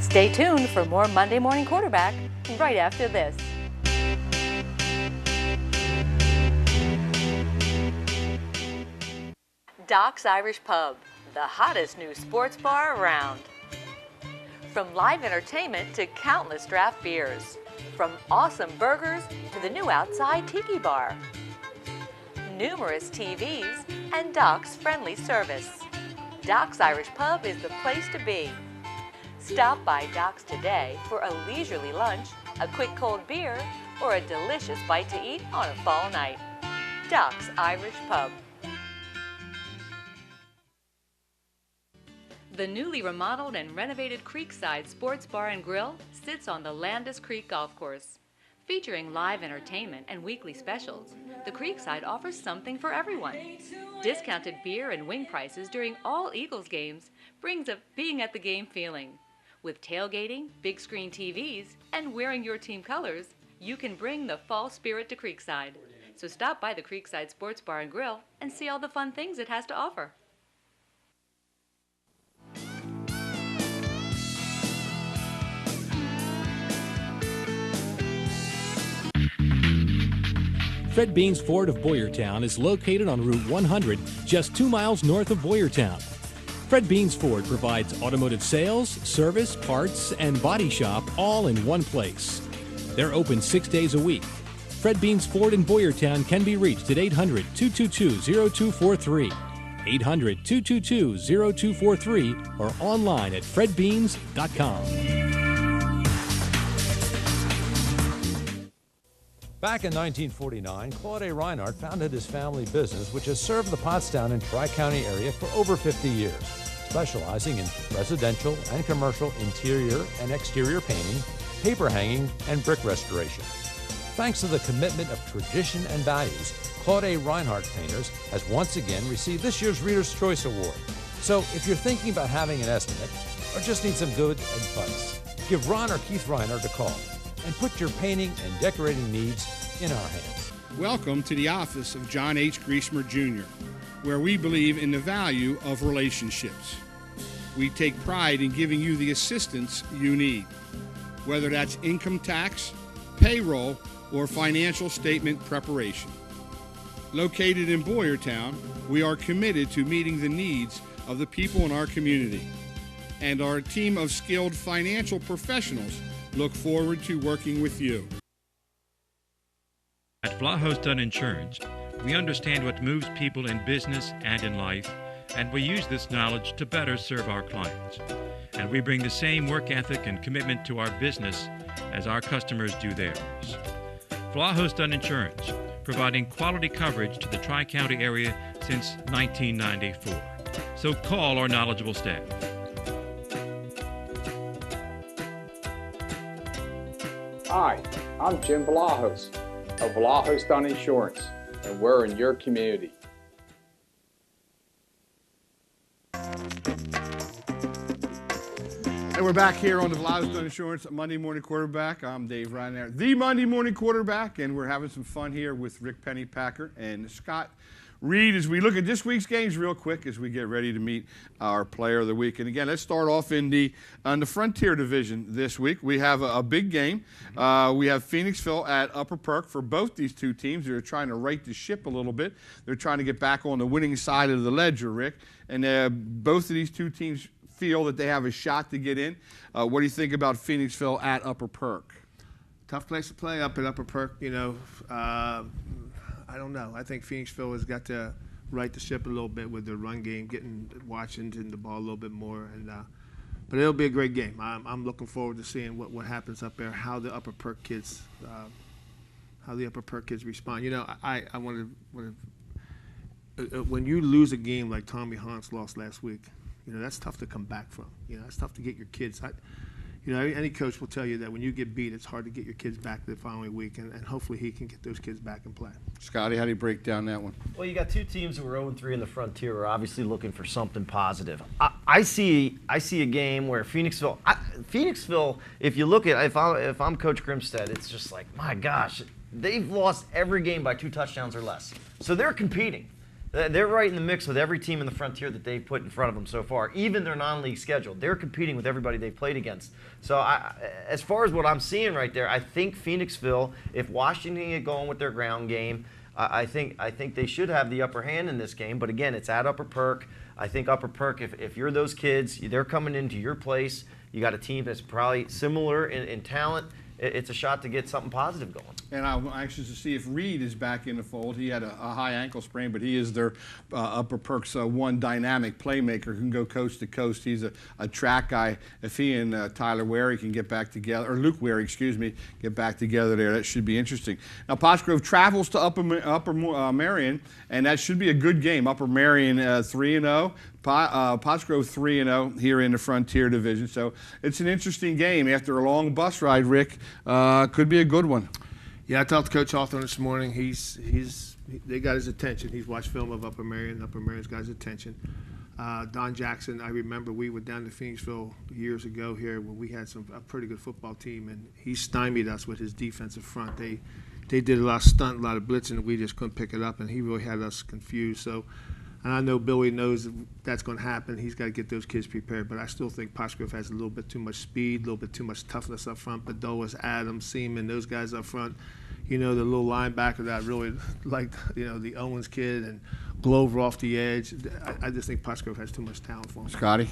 Stay tuned for more Monday Morning Quarterback right after this. Doc's Irish Pub, the hottest new sports bar around. From live entertainment to countless draft beers. From awesome burgers to the new outside tiki bar. Numerous TVs and Doc's friendly service. Doc's Irish Pub is the place to be. Stop by Doc's today for a leisurely lunch, a quick cold beer, or a delicious bite to eat on a fall night. Doc's Irish Pub. The newly remodeled and renovated Creekside Sports Bar and Grill sits on the Landis Creek Golf Course. Featuring live entertainment and weekly specials, the Creekside offers something for everyone. Discounted beer and wing prices during all Eagles games brings a being at the game feeling. With tailgating, big screen TVs, and wearing your team colors, you can bring the fall spirit to Creekside. So stop by the Creekside Sports Bar and Grill and see all the fun things it has to offer. Fred Beans Ford of Boyertown is located on Route 100, just 2 miles north of Boyertown. Fred Beans Ford provides automotive sales, service, parts, and body shop all in one place. They're open 6 days a week. Fred Beans Ford in Boyertown can be reached at 800-222-0243, 800-222-0243, or online at fredbeans.com. Back in 1949, Claude A. Reinhardt founded his family business, which has served the Pottstown and Tri-County area for over 50 years, specializing in residential and commercial interior and exterior painting, paper hanging, and brick restoration. Thanks to the commitment of tradition and values, Claude A. Reinhardt Painters has once again received this year's Reader's Choice Award. So if you're thinking about having an estimate or just need some good advice, give Ron or Keith Reinhardt a call and put your painting and decorating needs in our hands. Welcome to the office of John H. Griesemer Jr., where we believe in the value of relationships. We take pride in giving you the assistance you need, whether that's income tax, payroll, or financial statement preparation. Located in Boyertown, we are committed to meeting the needs of the people in our community, and our team of skilled financial professionals look forward to working with you. At Vlahos Dunn Insurance, we understand what moves people in business and in life, and we use this knowledge to better serve our clients. And we bring the same work ethic and commitment to our business as our customers do theirs. Vlahos Dunn Insurance, providing quality coverage to the Tri-County area since 1994. So call our knowledgeable staff. Hi, I'm Jim Vlahos of Vlahos Dunn Insurance, and we're in your community. And we're back here on the Vlahos Dunn Insurance Monday Morning Quarterback. I'm Dave Reiner, the Monday Morning Quarterback, and we're having some fun here with Rick Pennypacker and Scott Reed as we look at this week's games real quick as we get ready to meet our Player of the Week. And again, let's start off in the Frontier Division this week. We have a big game. We have Phoenixville at Upper Perk for both these two teams. They're trying to right the ship a little bit. They're trying to get back on the winning side of the ledger, Rick. And both of these two teams feel that they have a shot to get in. What do you think about Phoenixville at Upper Perk? Tough place to play up at Upper Perk, you know. I don't know. I think Phoenixville has got to right the ship a little bit with their run game, getting Washington the ball a little bit more. And But it'll be a great game. I'm looking forward to seeing what happens up there, how the Upper Perk kids respond. You know, I want to when you lose a game like Tommy Hans lost last week, you know, that's tough to come back from. You know, that's tough to get your kids. You know, any coach will tell you that when you get beat, it's hard to get your kids back the following week, and hopefully he can get those kids back and play. Scotty, how do you break down that one? Well, you got two teams who are 0-3 in the Frontier who are obviously looking for something positive. I see a game where Phoenixville, if you look at, if I'm Coach Grimstead, it's just like, my gosh, they've lost every game by 2 touchdowns or less. So they're competing. They're right in the mix with every team in the Frontier that they've put in front of them so far, even their non-league schedule. They're competing with everybody they've played against. So as far as what I'm seeing right there, I think Phoenixville, if Washington get going with their ground game, I think they should have the upper hand in this game. But again, it's at Upper Perk. I think Upper Perk, if you're those kids, they're coming into your place. You got a team that's probably similar in talent. It's a shot to get something positive going. And I'm anxious to see if Reed is back in the fold. He had a high ankle sprain, but he is their Upper Perk's one dynamic playmaker who can go coast to coast. He's a track guy. If he and Tyler Wary can get back together, or Luke Wary, excuse me, get back together there, that should be interesting. Now, Pottsgrove travels to Upper Marion, and that should be a good game. Upper Marion 3-0. Pottsgrove 3-0 here in the Frontier Division. So it's an interesting game. After a long bus ride, Rick, could be a good one. Yeah, I talked to Coach Hawthorne this morning. They got his attention. He's watched film of Upper Marion. Upper Marion's got his attention. Don Jackson, I remember we were down to Phoenixville years ago here when we had a pretty good football team, and he stymied us with his defensive front. They did a lot of stunt, a lot of blitzing, and we just couldn't pick it up, and he really had us confused. So, and I know Billy knows that's going to happen. He's got to get those kids prepared, but I still think Pottsgrove has a little bit too much speed, a little bit too much toughness up front. Bedolas, Adams, Seaman, those guys up front. You know, the little linebacker that I really liked, you know, the Owens kid and Glover off the edge. I just think Pottsgrove has too much talent for him. Scotty?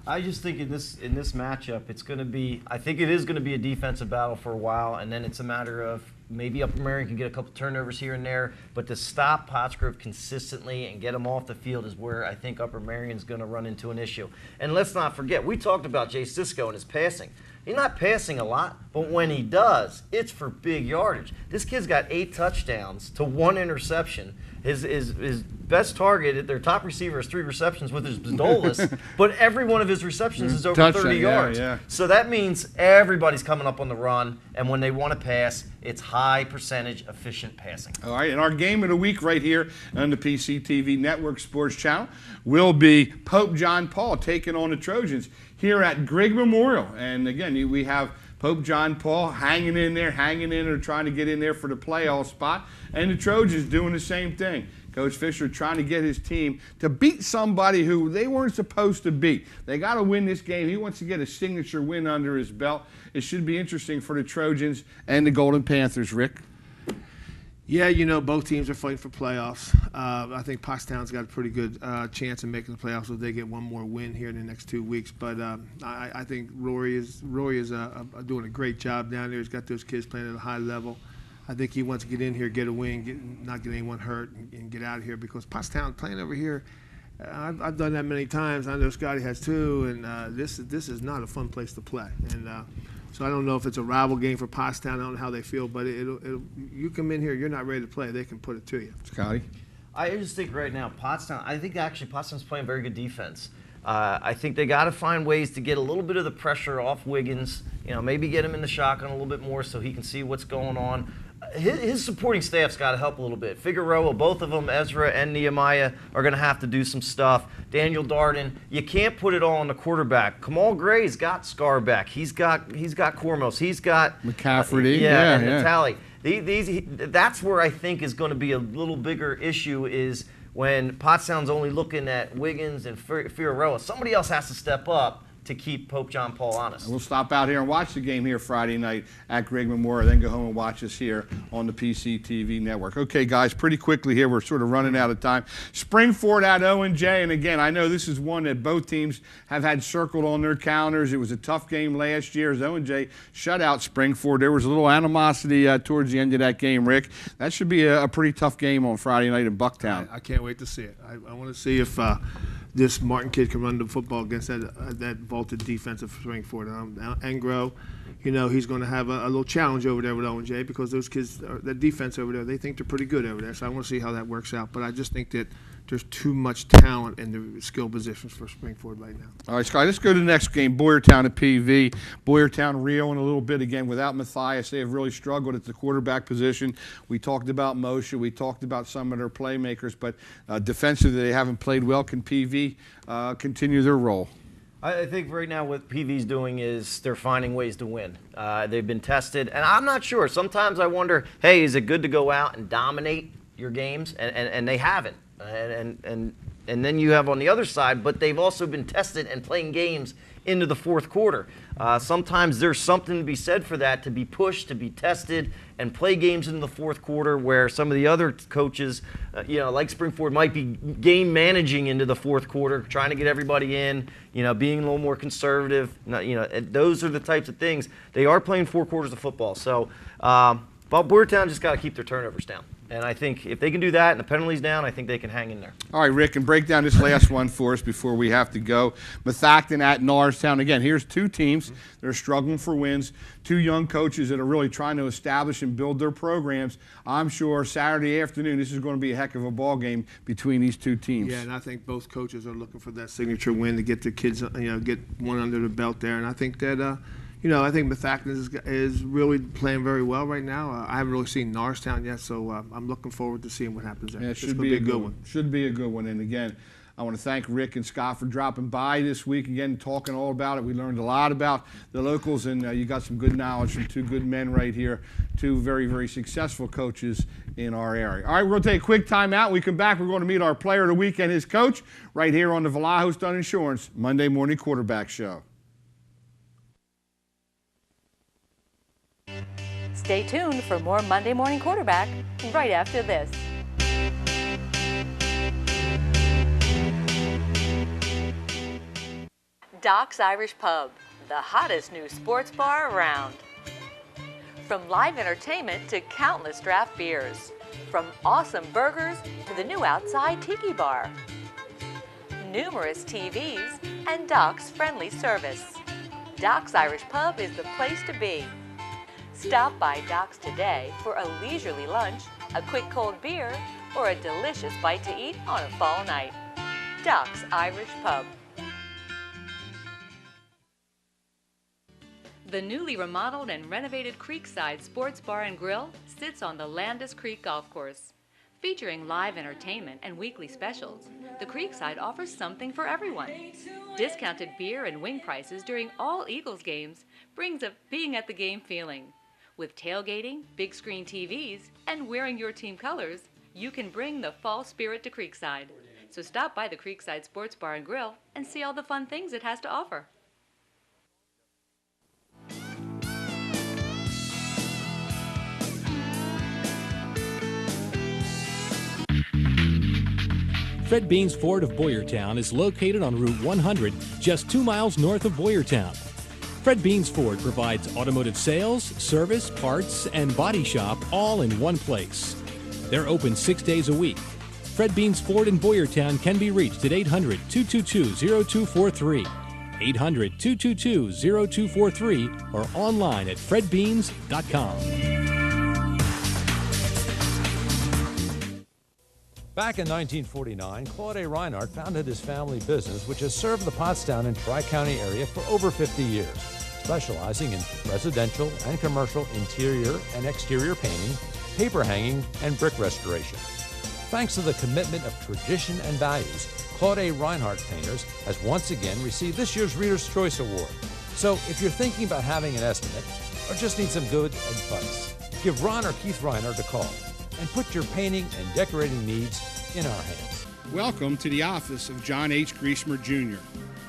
I just think in this matchup, it's going to be. I think it is going to be a defensive battle for a while, and then it's a matter of maybe Upper Marion can get a couple turnovers here and there, but to stop Pottsgrove consistently and get them off the field is where I think Upper Marion's going to run into an issue. And let's not forget, we talked about Jay Sisko and his passing. He's not passing a lot, but when he does, it's for big yardage. This kid's got 8 touchdowns to 1 interception. His best target, their top receiver, has 3 receptions with his Bedolas, but every one of his receptions is over 30 yards. Yeah. So that means everybody's coming up on the run, and when they want to pass, it's high percentage efficient passing. All right, and our game of the week right here on the PCTV Network Sports Channel will be Pope John Paul taking on the Trojans here at Grigg Memorial. And again, we have Pope John Paul hanging in there, trying to get in there for the playoff spot. And the Trojans doing the same thing. Coach Fisher trying to get his team to beat somebody who they weren't supposed to beat. They got to win this game. He wants to get a signature win under his belt. It should be interesting for the Trojans and the Golden Panthers, Rick. Yeah, you know, both teams are fighting for playoffs. I think Pottstown's got a pretty good chance of making the playoffs if they get one more win here in the next 2 weeks. But I think Rory is doing a great job down there. He's got those kids playing at a high level. I think he wants to get in here, get a win, not get anyone hurt, and get out of here because Pottstown playing over here, I've done that many times. I know Scotty has too, and this is not a fun place to play. And so I don't know if it's a rival game for Pottstown. I don't know how they feel, but you come in here, you're not ready to play, they can put it to you. Scotty? I just think right now, Pottstown's playing very good defense. I think they got to find ways to get a little bit of the pressure off Wiggins. You know, maybe get him in the shotgun a little bit more so he can see what's going on. His supporting staff's got to help a little bit. Figueroa, both of them, Ezra and Nehemiah, are going to have to do some stuff. Daniel Darden, you can't put it all on the quarterback. Kamal Gray's got Scarback. He's got Cormos. He's got McCafferty. And Natali. That's where I think is going to be a little bigger issue is when Pottstown's only looking at Wiggins and Figueroa. Somebody else has to step up to keep Pope John Paul honest. We'll stop out here and watch the game here Friday night at Grigg Memorial, then go home and watch us here on the PCTV Network. Okay, guys, pretty quickly here, we're sort of running out of time. Springford at O&J, and again, I know this is one that both teams have had circled on their calendars. It was a tough game last year as O&J shut out Springford. There was a little animosity towards the end of that game, Rick. That should be a pretty tough game on Friday night in Bucktown. I can't wait to see it. I want to see if this Martin kid can run the football against that vaulted defensive Springford. Engro, he's going to have a little challenge over there with Owen J, because those kids, that defense over there, they think they're pretty good over there. So I want to see how that works out. But I just think that there's too much talent in the skill positions for Springford right now. All right, Scott, let's go to the next game, Boyertown at PV. Boyertown reeling a little bit again without Matthias. They have really struggled at the quarterback position. We talked about Moshe. We talked about some of their playmakers, but defensively they haven't played well. Can PV continue their role? I think right now what PV's doing is they're finding ways to win. They've been tested, and I'm not sure. Sometimes I wonder, hey, is it good to go out and dominate your games? And they haven't. And then you have on the other side, but they've also been tested and playing games into the fourth quarter. Sometimes there's something to be said for that, to be pushed, to be tested, and play games in the fourth quarter where some of the other coaches, like Springford, might be game managing into the fourth quarter, trying to get everybody in, being a little more conservative. Those are the types of things. They are playing 4 quarters of football. So, but Boyertown just got to keep their turnovers down. And I think if they can do that and the penalties down, I think they can hang in there. All right, Rick, and break down this last one for us before we have to go. Methacton at Norristown. Again, here's 2 teams that are struggling for wins, 2 young coaches that are really trying to establish and build their programs. I'm sure Saturday afternoon this is going to be a heck of a ball game between these 2 teams. Yeah, and I think both coaches are looking for that signature win to get the kids, get one under the belt there. And I think that I think Methacton is really playing very well right now. I haven't really seen Norristown yet, so I'm looking forward to seeing what happens there. Yeah, it should be a good one. Should be a good one. And again, I want to thank Rick and Scott for dropping by this week again, talking all about it. We learned a lot about the locals, and you got some good knowledge from 2 good men right here, 2 very, very successful coaches in our area. All right, we're going to take a quick time out. When we come back, we're going to meet our player of the week and his coach right here on the Vlahos Dunn Insurance Monday Morning Quarterback Show. Stay tuned for more Monday Morning Quarterback right after this. Doc's Irish Pub, the hottest new sports bar around. From live entertainment to countless draft beers. From awesome burgers to the new outside tiki bar. Numerous TVs and Doc's friendly service. Doc's Irish Pub is the place to be. Stop by Doc's today for a leisurely lunch, a quick cold beer, or a delicious bite to eat on a fall night. Doc's Irish Pub. The newly remodeled and renovated Creekside Sports Bar and Grill sits on the Landis Creek Golf Course. Featuring live entertainment and weekly specials, the Creekside offers something for everyone. Discounted beer and wing prices during all Eagles games brings a being at the game feeling. With tailgating, big screen TVs, and wearing your team colors, you can bring the fall spirit to Creekside. So stop by the Creekside Sports Bar and Grill and see all the fun things it has to offer. Fred Beans Ford of Boyertown is located on Route 100, just 2 miles north of Boyertown. Fred Beans Ford provides automotive sales, service, parts, and body shop all in one place. They're open 6 days a week. Fred Beans Ford in Boyertown can be reached at 800-222-0243, 800-222-0243, or online at fredbeans.com. Back in 1949, Claude Reinhardt founded his family business, which has served the Pottstown and Tri-County area for over 50 years, specializing in residential and commercial interior and exterior painting, paper hanging, and brick restoration. Thanks to the commitment of tradition and values, Claude Reinhardt Painters has once again received this year's Reader's Choice Award. So if you're thinking about having an estimate or just need some good advice, give Ron or Keith Reinhardt a call and put your painting and decorating needs in our hands. Welcome to the office of John H. Griesemer Jr.,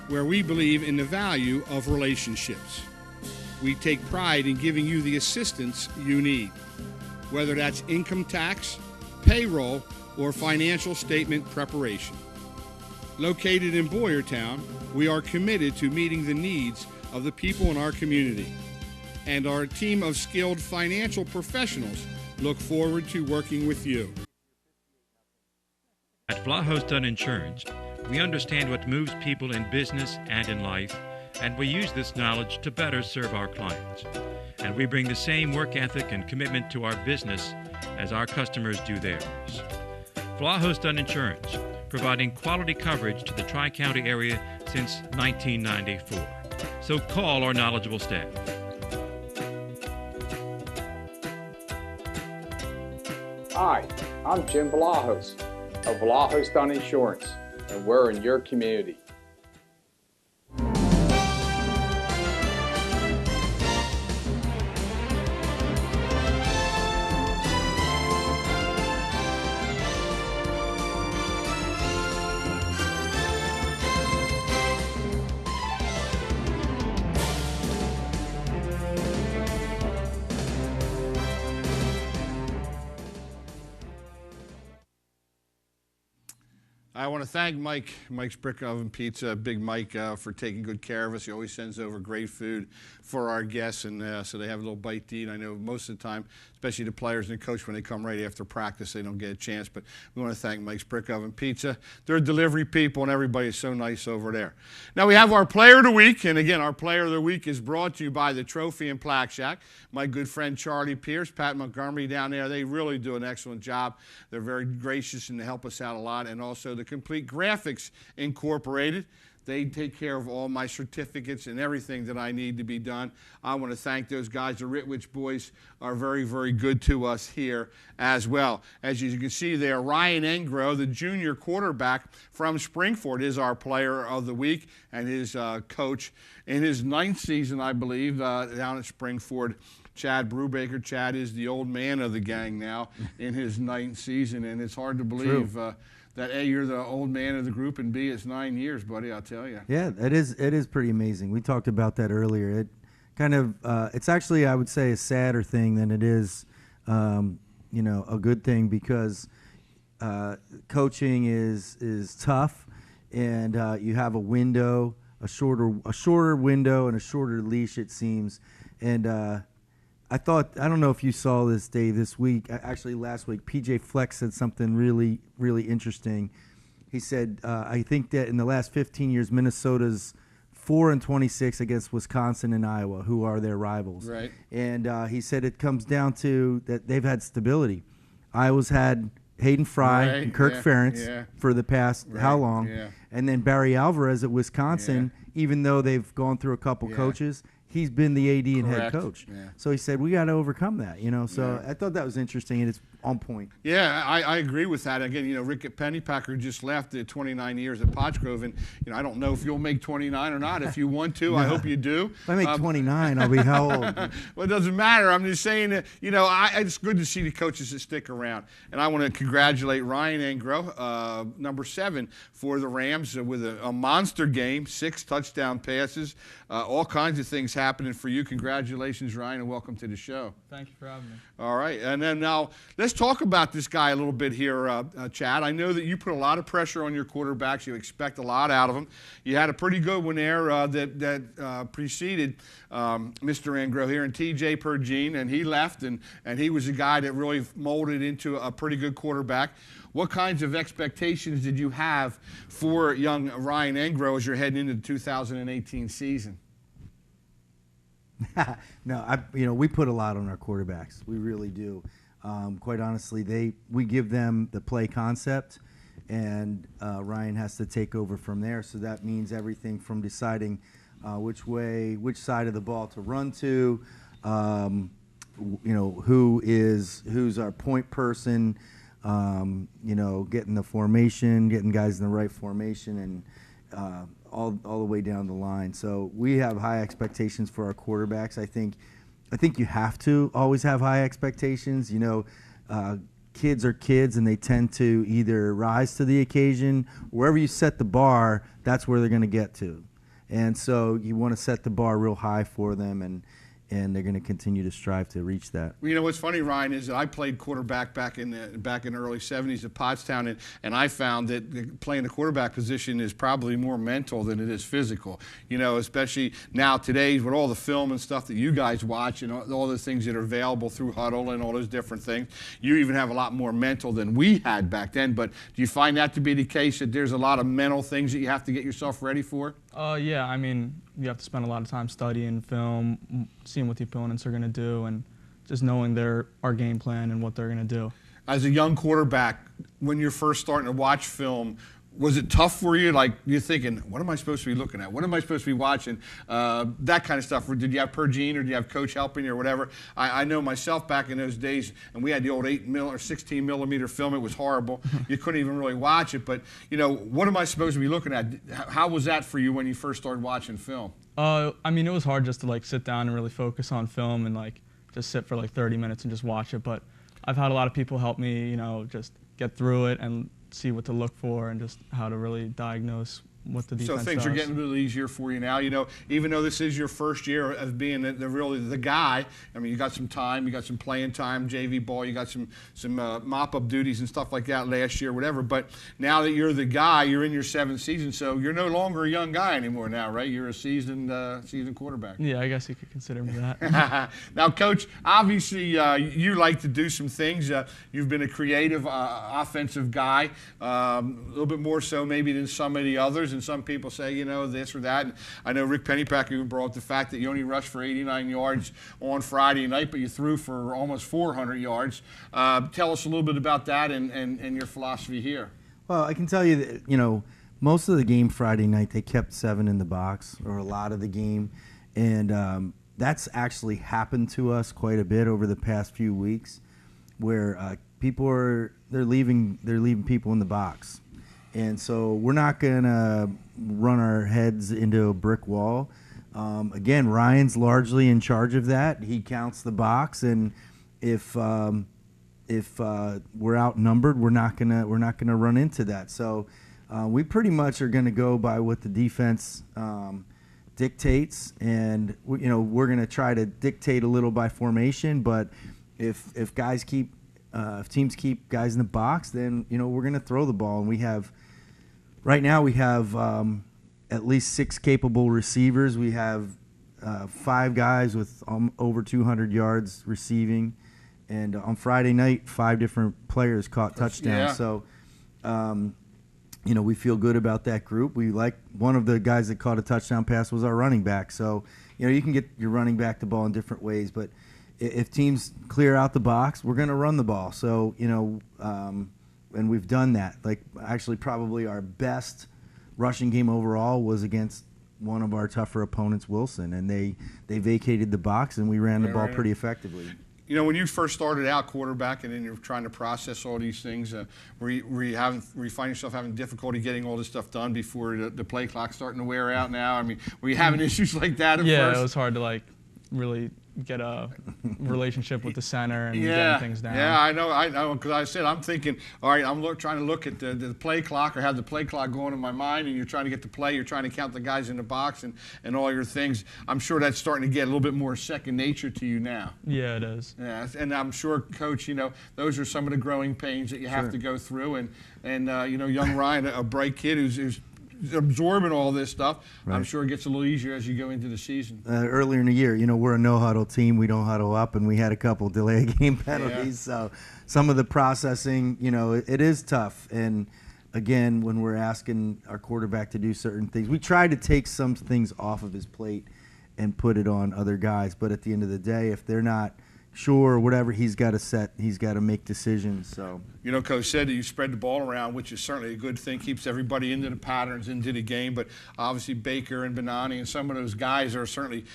where we believe in the value of relationships. We take pride in giving you the assistance you need, whether that's income tax, payroll, or financial statement preparation. Located in Boyertown, we are committed to meeting the needs of the people in our community, and our team of skilled financial professionals look forward to working with you. At Vlahos Dunn Insurance, We understand what moves people in business and in life, and we use this knowledge to better serve our clients. And we bring the same work ethic and commitment to our business as our customers do theirs. Vlahos Dunn Insurance, providing quality coverage to the Tri-County area since 1994. So call our knowledgeable staff. Hi, I'm Jim Vlahos of Vlahos Dunn Insurance, and we're in your community. I want to thank Mike's Brick Oven Pizza, Big Mike, for taking good care of us. He always sends over great food for our guests, and so they have a little bite to eat. I know most of the time, especially the players and the coach, when they come right after practice, they don't get a chance. But we want to thank Mike's Brick Oven Pizza. They're delivery people, and everybody is so nice over there. Now we have our Player of the Week, and again, our Player of the Week is brought to you by the Trophy and Plaque Shack. My good friend Charlie Pierce, Pat Montgomery down there, they really do an excellent job. They're very gracious and they help us out a lot, and also the Complete Graphics Incorporated. They take care of all my certificates and everything that I need to be done. I want to thank those guys. The Ritwich boys are very, very good to us here as well. As you can see there, Ryan Engro, the junior quarterback from Springford, is our Player of the Week, and his coach in his 9th season, I believe, down at Springford. Chad Brubaker. Chad is the old man of the gang now in his 9th season, and it's hard to believe that A, you're the old man of the group, and B, it's 9 years, buddy, I'll tell you. Yeah, it is pretty amazing. We talked about that earlier. It kind of it's actually, I would say, a sadder thing than it is a good thing, because coaching is tough, and you have a window, a shorter window and a shorter leash, it seems. And I don't know if you saw this, Dave, this week. Actually, last week, PJ Fleck said something really, really interesting. He said, I think that in the last 15 years, Minnesota's 4-26 against Wisconsin and Iowa, who are their rivals. Right. And he said it comes down to that they've had stability. Iowa's had Hayden Fry and Kirk Ferentz for the past how long? Yeah. And then Barry Alvarez at Wisconsin, even though they've gone through a couple coaches, he's been the AD and head coach. Yeah. So he said, we got to overcome that, So I thought that was interesting, and it's on point. Yeah, I agree with that. Again, Rick Pennypacker just left at 29 years at Pottsgrove, and I don't know if you'll make 29 or not. If you want to, I hope you do. If I make 29, I'll be how old? Well, it doesn't matter. I'm just saying that, it's good to see the coaches that stick around. And I want to congratulate Ryan Engro, number 7 for the Rams, with a monster game, 6 touchdown passes, all kinds of things happening for you. Congratulations, Ryan, and welcome to the show. Thank you for having me. All right, and then now let's talk about this guy a little bit here, Chad. I know that you put a lot of pressure on your quarterbacks. You expect a lot out of them. You had a pretty good one there that preceded Mr. Engro here, and T.J. Pergine, and he left, and he was a guy that really molded into a pretty good quarterback. What kinds of expectations did you have for young Ryan Engro as you're heading into the 2018 season? No, we put a lot on our quarterbacks. We really do. Quite honestly, we give them the play concept, and Ryan has to take over from there. So that means everything from deciding which side of the ball to run to, who's our point person, getting the formation, getting guys in the right formation, and all the way down the line. So we have high expectations for our quarterbacks. I think you have to always have high expectations. Kids are kids, and they tend to either rise to the occasion. Wherever you set the bar, that's where they're going to get to. And so you want to set the bar real high for them. and they're going to continue to strive to reach that. Well, you know what's funny, Ryan, is that I played quarterback back in the early '70s at Pottstown, and I found that playing the quarterback position is probably more mental than it is physical. You know, especially now today with all the film and stuff that you guys watch and all the things that are available through Huddle and all those different things. You even have a lot more mental than we had back then. But do you find that to be the case, that there's a lot of mental things that you have to get yourself ready for? Yeah, I mean, you have to spend a lot of time studying film, seeing what the opponents are going to do, and just knowing our game plan and what they're going to do. As a young quarterback, when you're first starting to watch film, was it tough for you? Like, you're thinking, what am I supposed to be looking at? What am I supposed to be watching? That kind of stuff. Or did you have Per Gene, or did you have coach helping you or whatever? I know myself back in those days, and we had the old 8mm or 16 millimeter film. It was horrible. You couldn't even really watch it. But, you know, what am I supposed to be looking at? How was that for you when you first started watching film? I mean, it was hard just to like sit down and really focus on film and like just sit for like 30 minutes and just watch it. But I've had a lot of people help me, you know, just get through it and see what to look for and just how to really diagnose what the defense does. So things are getting a little easier for you now. You know, even though this is your first year of being really the guy, I mean, you got some time, you got some playing time, JV ball, you got some mop-up duties and stuff like that last year, whatever. But now that you're the guy, you're in your 7th season, so you're no longer a young guy anymore now, right? You're a seasoned quarterback. Yeah, I guess you could consider me that. Now, Coach, obviously you like to do some things. You've been a creative offensive guy, a little bit more so maybe than some of the others. And some people say, you know, this or that. And I know Rick Pennypacker even brought up the fact that you only rushed for 89 yards on Friday night, but you threw for almost 400 yards. Tell us a little bit about that and your philosophy here. Well, I can tell you that, you know, most of the game Friday night, they kept 7 in the box, or a lot of the game. And that's actually happened to us quite a bit over the past few weeks, where they're leaving people in the box. And so we're not going to run our heads into a brick wall. Again, Ryan's largely in charge of that. He counts the box, and if we're outnumbered, we're not gonna run into that. So we pretty much are going to go by what the defense dictates, and you know, we're going to try to dictate a little by formation. But if teams keep guys in the box, then you know we're going to throw the ball, and right now we have at least 6 capable receivers. We have 5 guys with over 200 yards receiving, and on Friday night, 5 different players caught touchdowns. Yeah. So, you know, we feel good about that group. We like one of the guys that caught a touchdown pass was our running back. So, you know, you can get your running back the ball in different ways, but if teams clear out the box, we're going to run the ball. So, you know, and we've done that. Like, actually, probably our best rushing game overall was against one of our tougher opponents, Wilson, and they vacated the box, and we ran the ball pretty effectively. You know, when you first started out quarterback, and then you're trying to process all these things, were you find yourself having difficulty getting all this stuff done before the play clock starting to wear out now? I mean, were you having issues like that at first? Yeah, it was hard to like really get a relationship with the center and getting things down. Yeah, I know, because I said I'm thinking, all right, I'm trying to look at the play clock, or have the play clock going in my mind, and you're trying to get the play, you're trying to count the guys in the box and all your things. I'm sure that's starting to get a little bit more second nature to you now. Yeah, it is. Yeah, and I'm sure, Coach, you know, those are some of the growing pains that you have to go through, and you know, young Ryan, a bright kid who's absorbing all this stuff, right. I'm sure it gets a little easier as you go into the season. Earlier in the year, you know, we're a no-huddle team. We don't huddle up, and we had a couple delay game penalties. So some of the processing, you know, it is tough. And, again, when we're asking our quarterback to do certain things, we try to take some things off of his plate and put it on other guys. But at the end of the day, if they're not sure or whatever, he's got to make decisions. So, you know, Coach said that you spread the ball around, which is certainly a good thing, keeps everybody into the patterns, into the game. But obviously Baker and Benani and some of those guys are certainly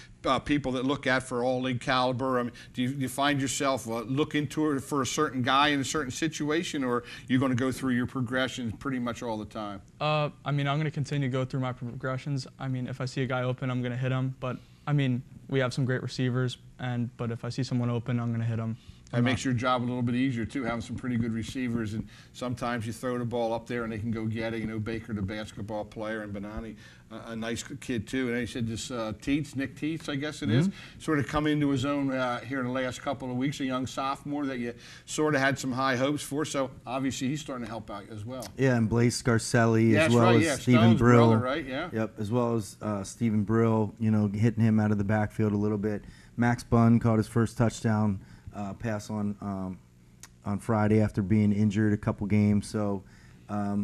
people that look at for all league caliber. I mean, do you find yourself looking to it for a certain guy in a certain situation, or are you going to go through your progressions pretty much all the time? I mean, I'm going to continue to go through my progressions. I mean, if I see a guy open, I'm going to hit him. But I mean, we have some great receivers, but if I see someone open, I'm going to hit him. That makes your job a little bit easier too, having some pretty good receivers. And sometimes you throw the ball up there and they can go get it. You know, Baker, the basketball player, and Benani, a nice kid too. And he said this Nick Teets, I guess it is, sort of come into his own here in the last couple of weeks. A young sophomore that you sort of had some high hopes for. So obviously he's starting to help out as well. Yeah, and Blaise Scarcelli, yeah, as well right, as Stephen Stone's Brill. Brother, right? Yeah. Yep, as well as Stephen Brill, you know, hitting him out of the backfield a little bit. Max Bunn caught his first touchdown pass on Friday after being injured a couple games. So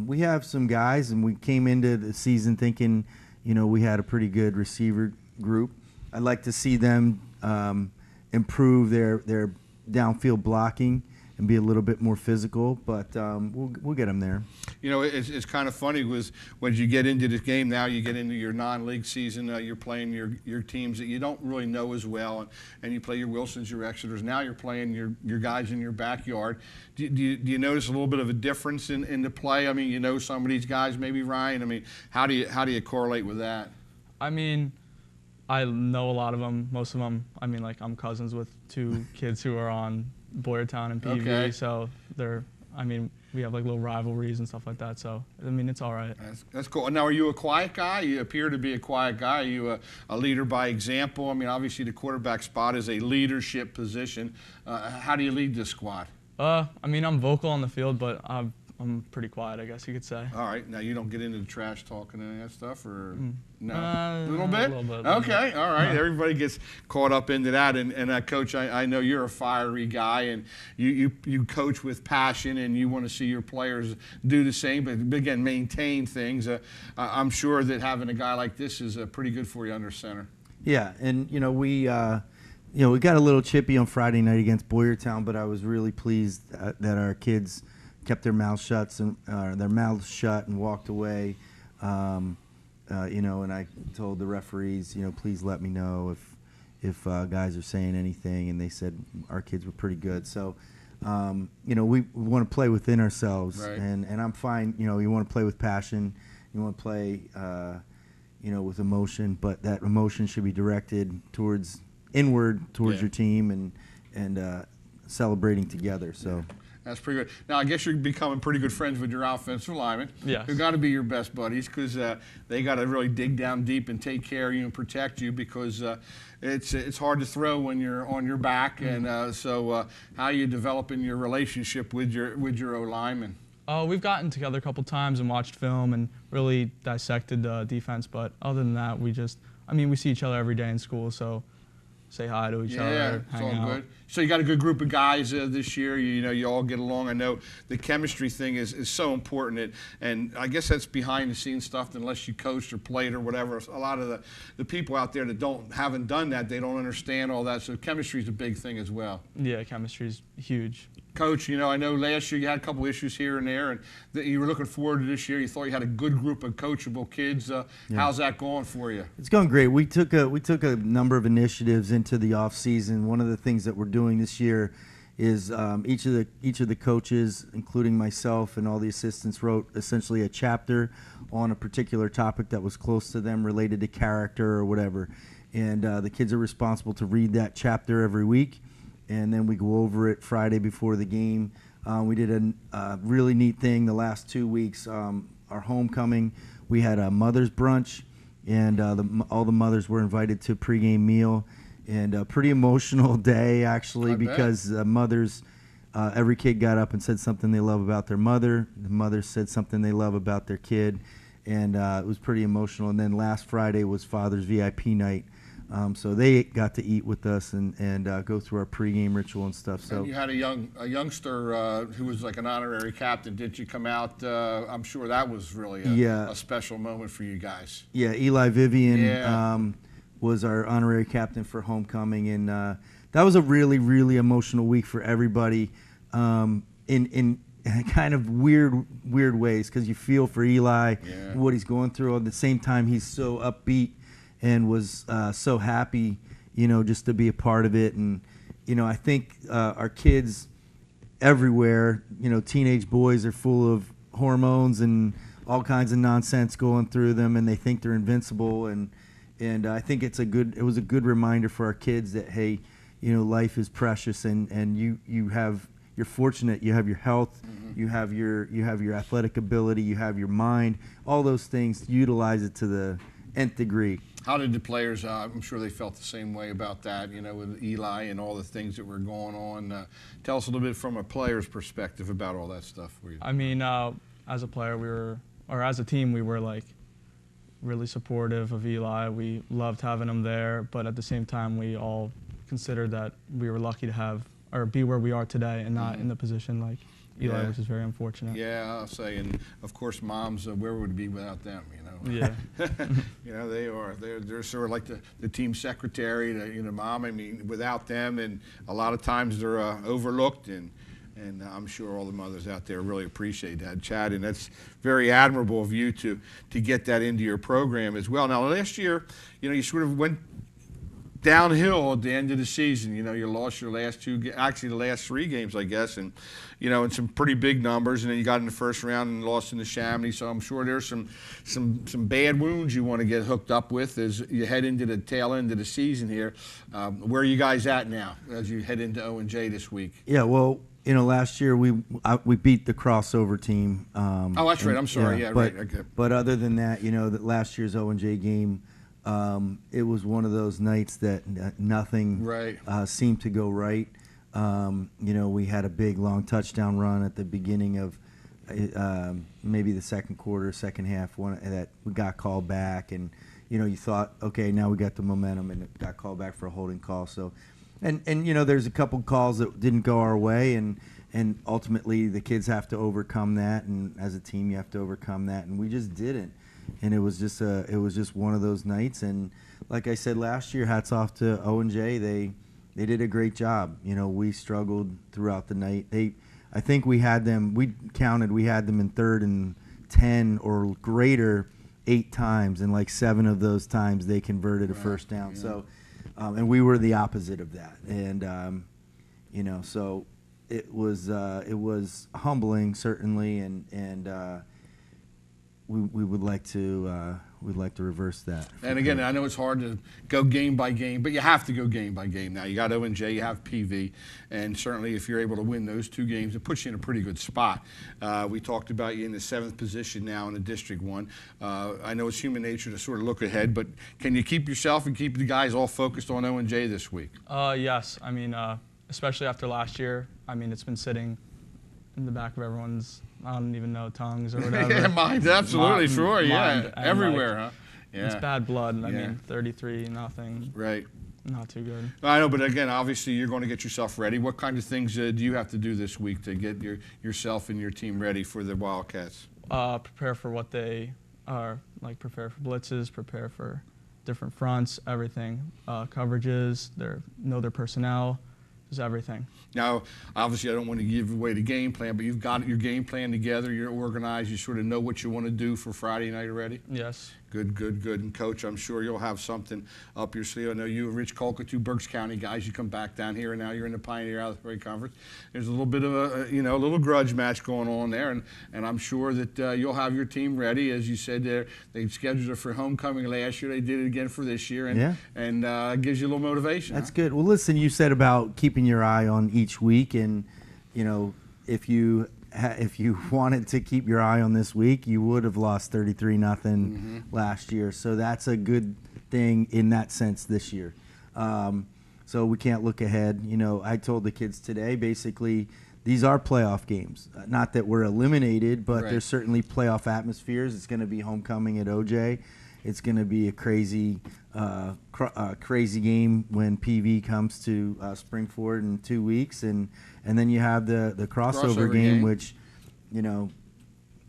we have some guys, and we came into the season thinking, you know, we had a pretty good receiver group. I'd like to see them improve their downfield blocking and be a little bit more physical, but we'll get them there. You know, it's kind of funny was when you get into this game now, you get into your non-league season, you're playing your teams that you don't really know as well, and you play your Wilsons, your Exeters. Now you're playing your guys in your backyard. Do you notice a little bit of a difference in the play? I mean, you know some of these guys, maybe Ryan. I mean, how do you correlate with that? I mean, I know a lot of them, most of them. I mean, like I'm cousins with two kids who are on Boyertown and PV, so I mean, we have like little rivalries and stuff like that. So I mean, it's all right. That's cool. Now, are you a quiet guy? You appear to be a quiet guy. Are you a leader by example? I mean, obviously the quarterback spot is a leadership position. How do you lead this squad? I mean, I'm vocal on the field, but I'm pretty quiet, I guess you could say. All right. Now, you don't get into the trash talking and that stuff, or no? A little bit? A little bit. Okay. All right. Everybody gets caught up into that. And Coach, I know you're a fiery guy, and you coach with passion, and you want to see your players do the same, but again, maintain things. I'm sure that having a guy like this is pretty good for you under center. Yeah, and we got a little chippy on Friday night against Boyertown, but I was really pleased that our kids kept their mouths shut and walked away. And I told the referees, please let me know if guys are saying anything, and they said our kids were pretty good. So, we want to play within ourselves, right. and I'm fine. You want to play with passion, you want to play, with emotion, but that emotion should be directed inward towards your team and celebrating together. So. That's pretty good. Now, I guess you're becoming pretty good friends with your offensive linemen. Yes. Who got to be your best buddies, because they got to really dig down deep and take care of you and protect you, because it's hard to throw when you're on your back. And so how are you developing your relationship with your O-linemen? We've gotten together a couple times and watched film and really dissected the defense. But other than that, we see each other every day in school, so say hi to each other, it's hang all out. good. So you got a good group of guys this year. You all get along. I know the chemistry thing is so important, and I guess that's behind the scenes stuff. Unless you coached or played or whatever, a lot of the people out there that haven't done that, they don't understand all that. So chemistry is a big thing as well. Yeah, chemistry is huge. Coach, I know last year you had a couple issues here and there, and that you were looking forward to this year. You thought you had a good group of coachable kids. How's that going for you? It's going great. We took a number of initiatives into the off season. One of the things that we're doing this year is each of the coaches, including myself and all the assistants, wrote essentially a chapter on a particular topic that was close to them, related to character or whatever. And the kids are responsible to read that chapter every week. And then we go over it Friday before the game. We did a really neat thing the last 2 weeks. Our homecoming, we had a mother's brunch, and all the mothers were invited to a pregame meal. And a pretty emotional day, actually, because mothers, every kid got up and said something they love about their mother. The mothers said something they love about their kid. And it was pretty emotional. And then last Friday was Father's VIP night. So they got to eat with us and go through our pregame ritual and stuff. So and you had a youngster who was like an honorary captain. Did you come out? I'm sure that was really a special moment for you guys. Yeah, Eli Vivian was our honorary captain for homecoming, and that was a really, really emotional week for everybody in kind of weird ways, because you feel for Eli, what he's going through. At the same time, he's so upbeat and was so happy, just to be a part of it. And, I think our kids everywhere, teenage boys are full of hormones and all kinds of nonsense going through them, and they think they're invincible. And I think it was a good reminder for our kids that, hey, life is precious, and you're fortunate. You have your health, you have your athletic ability, you have your mind, all those things. Utilize it to the nth degree. How did the players? I'm sure they felt the same way about that. With Eli and all the things that were going on. Tell us a little bit from a player's perspective about all that stuff. I mean, as a player, as a team, we were like really supportive of Eli. We loved having him there, but at the same time, we all considered that we were lucky to have or be where we are today and not in the position like Eli, which is very unfortunate. Yeah, I'll say, and of course, moms, where would it be without them? Yeah. They're sort of like the team secretary, mom. I mean, without them, and a lot of times they're overlooked, and I'm sure all the mothers out there really appreciate that, Chad, and that's very admirable of you to get that into your program as well. Now, last year, you sort of went downhill at the end of the season. You lost your last the last 3 games, I guess, and in some pretty big numbers, and then you got in the first round and lost in the Chamonix. So I'm sure there's some bad wounds you want to get hooked up with as you head into the tail end of the season here. Where are you guys at now as you head into O&J this week? Yeah, well, last year we beat the crossover team. Oh, that's right. I'm sorry. But, right. Okay. But other than that, that last year's O&J game, it was one of those nights that nothing seemed to go right. We had a big long touchdown run at the beginning of maybe the second quarter, second half, one that we got called back, and you thought, okay, now we got the momentum, and it got called back for a holding call. So, and there's a couple calls that didn't go our way, and ultimately the kids have to overcome that, and as a team you have to overcome that, and we just didn't. And it was just one of those nights. And like I said last year, hats off to O&J. They did a great job. We struggled throughout the night. I think we had them in 3rd and 10 or greater 8 times, and like 7 of those times they converted a first down. Yeah. So, and we were the opposite of that. And so it was humbling, certainly, and we would like to reverse that. And again, I know it's hard to go game by game, but you have to go game by game now. You got O&J, you have PV, and certainly if you're able to win those 2 games, it puts you in a pretty good spot. We talked about you in the 7th position now in the District 1. I know it's human nature to sort of look ahead, but can you keep yourself and keep the guys all focused on O&J this week? Yes. I mean, especially after last year. I mean, it's been sitting in the back of everyone's, I don't even know, tongues or whatever. Yeah, mind, absolutely, sure, yeah. Everywhere, huh? Yeah. It's bad blood. I mean, 33-0. Right. Not too good. I know, but again, obviously you're going to get yourself ready. What kind of things do you have to do this week to get yourself and your team ready for the Wildcats? Prepare for what they are, like prepare for blitzes, prepare for different fronts, everything. Coverages, know their personnel. Is everything. Now, obviously, I don't want to give away the game plan, but you've got your game plan together. You're organized. You sort of know what you want to do for Friday night already? Yes. Good. And, Coach, I'm sure you'll have something up your sleeve. I know you and Rich Colca, 2 Berks County guys. You come back down here, and now you're in the Pioneer Alphabet Conference. There's a little bit of a little grudge match going on there, and I'm sure that you'll have your team ready. As you said, they scheduled it for homecoming last year. They did it again for this year, and it gives you a little motivation. That's good. Well, listen, you said about keeping your eye on each week, and if you wanted to keep your eye on this week, you would have lost 33-0 last year. So that's a good thing in that sense this year. So we can't look ahead. I told the kids today, basically, these are playoff games. Not that we're eliminated, but there's certainly playoff atmospheres. It's going to be homecoming at OJ. It's going to be a crazy game when PV comes to Springford in 2 weeks, and then you have the crossover game, which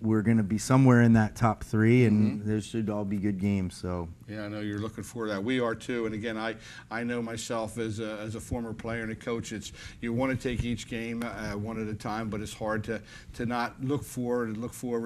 we're going to be somewhere in that top 3, and there should all be good games. So yeah, I know you're looking forward to that. We are too. And again, I know myself as a former player and a coach. You want to take each game one at a time, but it's hard to not look forward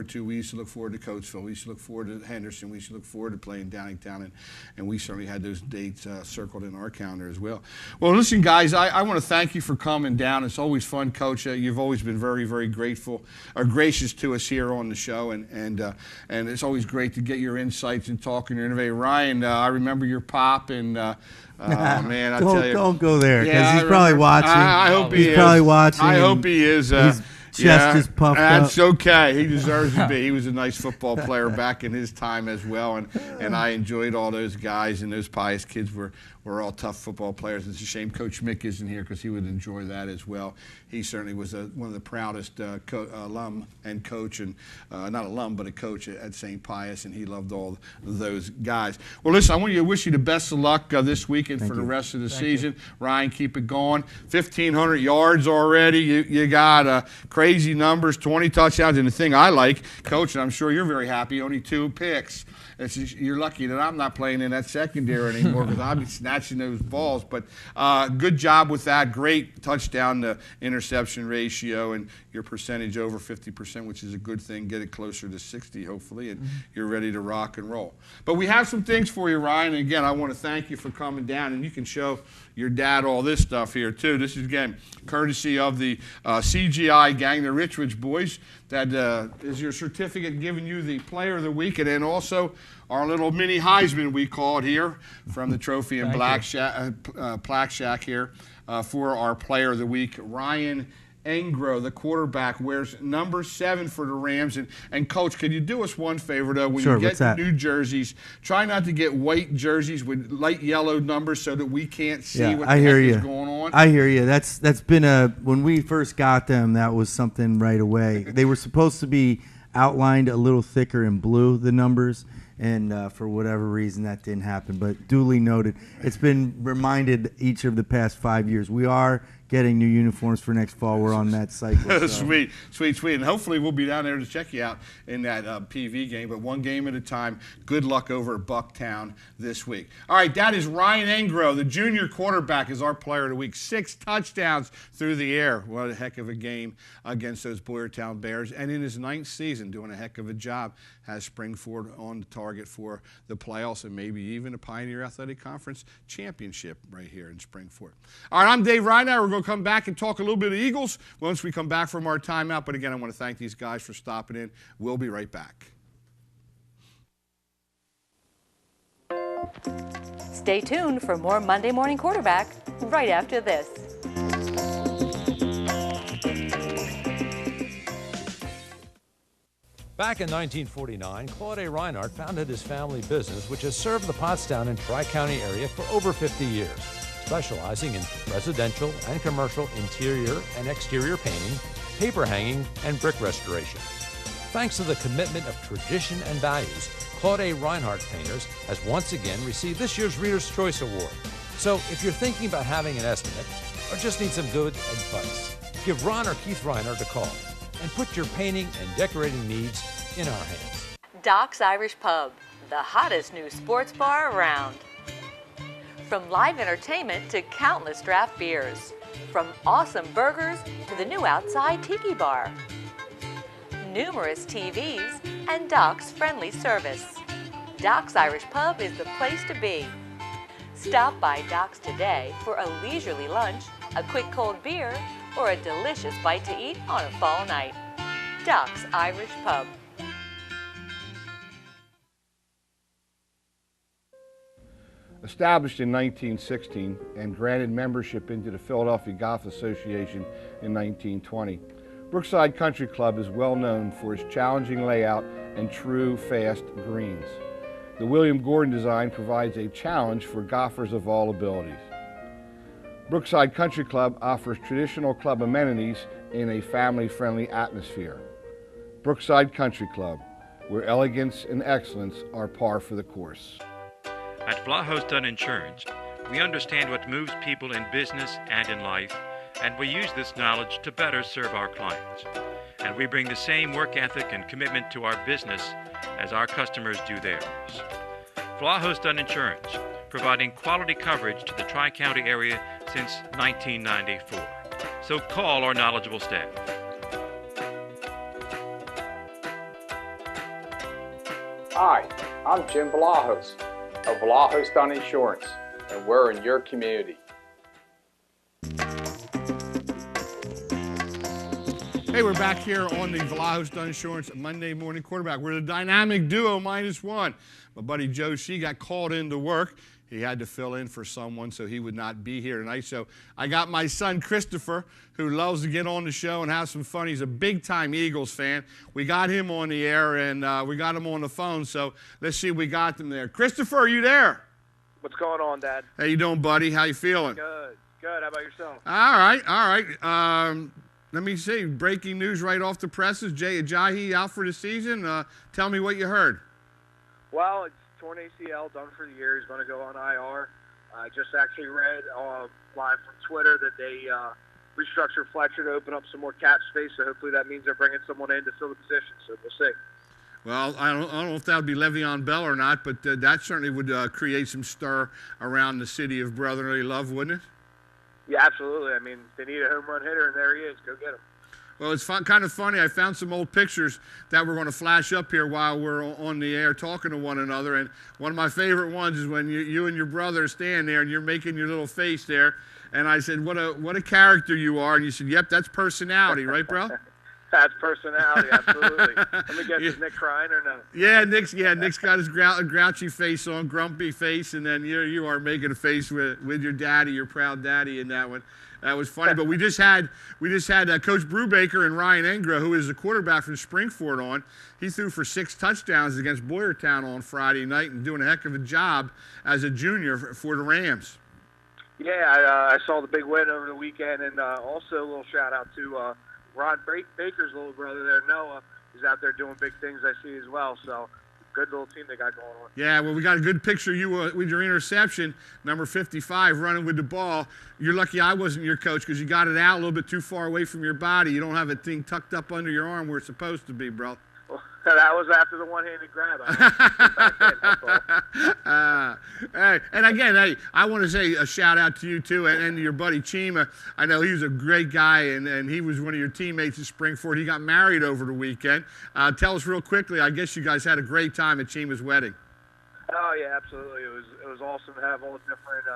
to. We used to look forward to Coatesville. We used to look forward to Henderson. We used to look forward to playing Downingtown, and we certainly had those dates circled in our calendar as well. Well, listen, guys, I want to thank you for coming down. It's always fun, Coach. You've always been very, very gracious to us here on the show, and it's always great to get your insights and talk and your innovative. Ryan, Ryan. I remember your pop, and man, I tell you, don't go there because yeah, he's probably watching. I hope he is. He's probably watching. I hope he is. His chest is puffed that's up. okay. He deserves to be. He was a nice football player back in his time as well, and I enjoyed all those guys, and those Pius kids were all tough football players. It's a shame Coach Mick isn't here because he would enjoy that as well. He certainly was one of the proudest alum and coach, and not alum, but a coach at St. Pius, and he loved all those guys. Well, listen, I want to wish you the best of luck this weekend for the rest of the season. Ryan, keep it going. 1,500 yards already. You got crazy numbers, 20 touchdowns, and the thing I like, Coach, and I'm sure you're very happy, only 2 picks. You're lucky that I'm not playing in that secondary anymore because I'll be snatching those balls. But good job with that. Great touchdown to interception ratio, and your percentage over 50%, which is a good thing. Get it closer to 60, hopefully, and you're ready to rock and roll. But we have some things for you, Ryan. And again, I want to thank you for coming down, and you can show your dad all this stuff here, too. This is, again, courtesy of the CGI gang, the Richwich boys. That is your certificate giving you the Player of the Week, and then also our little mini Heisman, we call it here, from the Trophy and Plaque Shack here for our Player of the Week. Ryan Engro, the quarterback, wears number 7 for the Rams. And Coach, can you do us one favor, though? When you get new jerseys, try not to get white jerseys with light yellow numbers so that we can't see what the heck is going on. I hear you. That's been when we first got them, that was something right away. They were supposed to be outlined a little thicker in blue, the numbers, and for whatever reason that didn't happen. But duly noted. It's been reminded each of the past 5 years. We are getting new uniforms for next fall. We're on that cycle. So. Sweet. And hopefully we'll be down there to check you out in that PV game, but one game at a time. Good luck over at Bucktown this week. All right, that is Ryan Engro, the junior quarterback, is our Player of the Week. 6 touchdowns through the air. What a heck of a game against those Boyertown Bears. And in his 9th season, doing a heck of a job, has Springford on the target for the playoffs and maybe even a Pioneer Athletic Conference championship right here in Springford. All right, I'm Dave Reiner. We're going to come back and talk a little bit of Eagles once we come back from our timeout. But again, I want to thank these guys for stopping in. We'll be right back. Stay tuned for more Monday Morning Quarterback right after this. Back in 1949, Claude A. Reinhardt founded his family business, which has served the Pottstown and Tri-County area for over 50 years, specializing in residential and commercial interior and exterior painting, paper hanging, and brick restoration. Thanks to the commitment of tradition and values, Claude A. Reinhardt Painters has once again received this year's Reader's Choice Award. So if you're thinking about having an estimate or just need some good advice, give Ron or Keith Reinhardt a call and put your painting and decorating needs in our hands. Doc's Irish Pub, the hottest new sports bar around. From live entertainment to countless draft beers. From awesome burgers to the new outside tiki bar. Numerous TVs and Doc's friendly service. Doc's Irish Pub is the place to be. Stop by Doc's today for a leisurely lunch, a quick cold beer, or a delicious bite to eat on a fall night. Doc's Irish Pub. Established in 1916 and granted membership into the Philadelphia Golf Association in 1920, Brookside Country Club is well known for its challenging layout and true, fast greens. The William Gordon design provides a challenge for golfers of all abilities. Brookside Country Club offers traditional club amenities in a family-friendly atmosphere. Brookside Country Club, where elegance and excellence are par for the course. At Vlahos Dunn Insurance, we understand what moves people in business and in life, and we use this knowledge to better serve our clients. And we bring the same work ethic and commitment to our business as our customers do theirs. Vlahos Dunn Insurance, providing quality coverage to the Tri-County area since 1994. So call our knowledgeable staff. Hi, I'm Jim Vlahos of Vlahos Dunn Insurance, and we're in your community. Hey, we're back here on the Vlahos Dunn Insurance Monday Morning Quarterback. We're the dynamic duo -1. My buddy Joe Shee got called into work. He had to fill in for someone, so he would not be here tonight. So I got my son Christopher, who loves to get on the show and have some fun. He's a big-time Eagles fan. We got him on the air, and we got him on the phone. So let's see if we got them there. Christopher, are you there? What's going on, Dad? How you doing, buddy? How you feeling? Good. Good. How about yourself? All right. Let me see. Breaking news right off the presses. Ajayi out for the season. Tell me what you heard. Well, it's torn ACL, done for the year. He's going to go on IR. I just actually read live from Twitter that they restructured Fletcher to open up some more cap space, so hopefully that means they're bringing someone in to fill the position, so we'll see. Well, I don't know if that would be Le'Veon Bell or not, but that certainly would create some stir around the city of brotherly love, wouldn't it? Yeah, absolutely. I mean, they need a home run hitter, and there he is. Go get him. Well, it's kind of funny. I found some old pictures that we're going to flash up here while we're on the air talking to one another. And one of my favorite ones is when you and your brother stand there and you're making your little face there. And I said, what a character you are. And you said, yep, that's personality, right, bro? That's personality, absolutely. Let me guess, is Nick crying or no? Yeah, Nick's got his grouchy face on, grumpy face, and then you are making a face with your daddy, your proud daddy in that one. That was funny. But we just had Coach Brubaker and Ryan Engra, who is the quarterback from Springford, on. He threw for 6 touchdowns against Boyertown on Friday night and doing a heck of a job as a junior for the Rams. Yeah, I saw the big win over the weekend, and also a little shout-out to Ron Baker's little brother there, Noah. He's out there doing big things, I see, as well. So, good little team they got going on. Yeah, well, we got a good picture of you with your interception, number 55, running with the ball. You're lucky I wasn't your coach because you got it out a little bit too far away from your body. You don't have a thing tucked up under your arm where it's supposed to be, bro. Well, that was after the one-handed grab. And again, I want to say a shout-out to you, too, and to your buddy Chima. I know he was a great guy, and he was one of your teammates at Springford. He got married over the weekend. Tell us real quickly, I guess you guys had a great time at Chima's wedding. Oh, yeah, absolutely. It was awesome to have all the different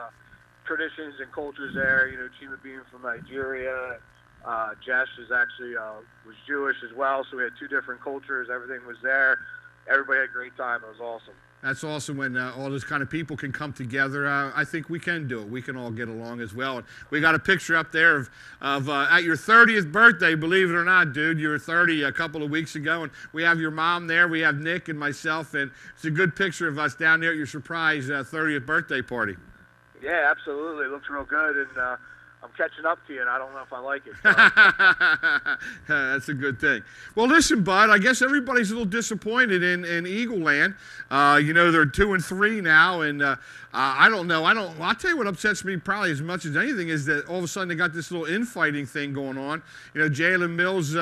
traditions and cultures there. You know, Chima being from Nigeria. Jess is actually was Jewish as well, so we had 2 different cultures. Everything was there. Everybody had a great time. It was awesome. That's awesome when all those kind of people can come together. I think we can do it. We can all get along as well. And we got a picture up there of at your 30th birthday, believe it or not, dude. You were 30 a couple of weeks ago, and we have your mom there. We have Nick and myself, and it's a good picture of us down there at your surprise 30th birthday party. Yeah, absolutely. It looks real good, and I'm catching up to you, and I don't know if I like it. So. That's a good thing. Well, listen, bud, I guess everybody's a little disappointed in Eagle Land. You know, they're 2-3 now, and I don't know. I'll tell you what upsets me probably as much as anything is that all of a sudden they got this little infighting thing going on. You know, Jalen Mills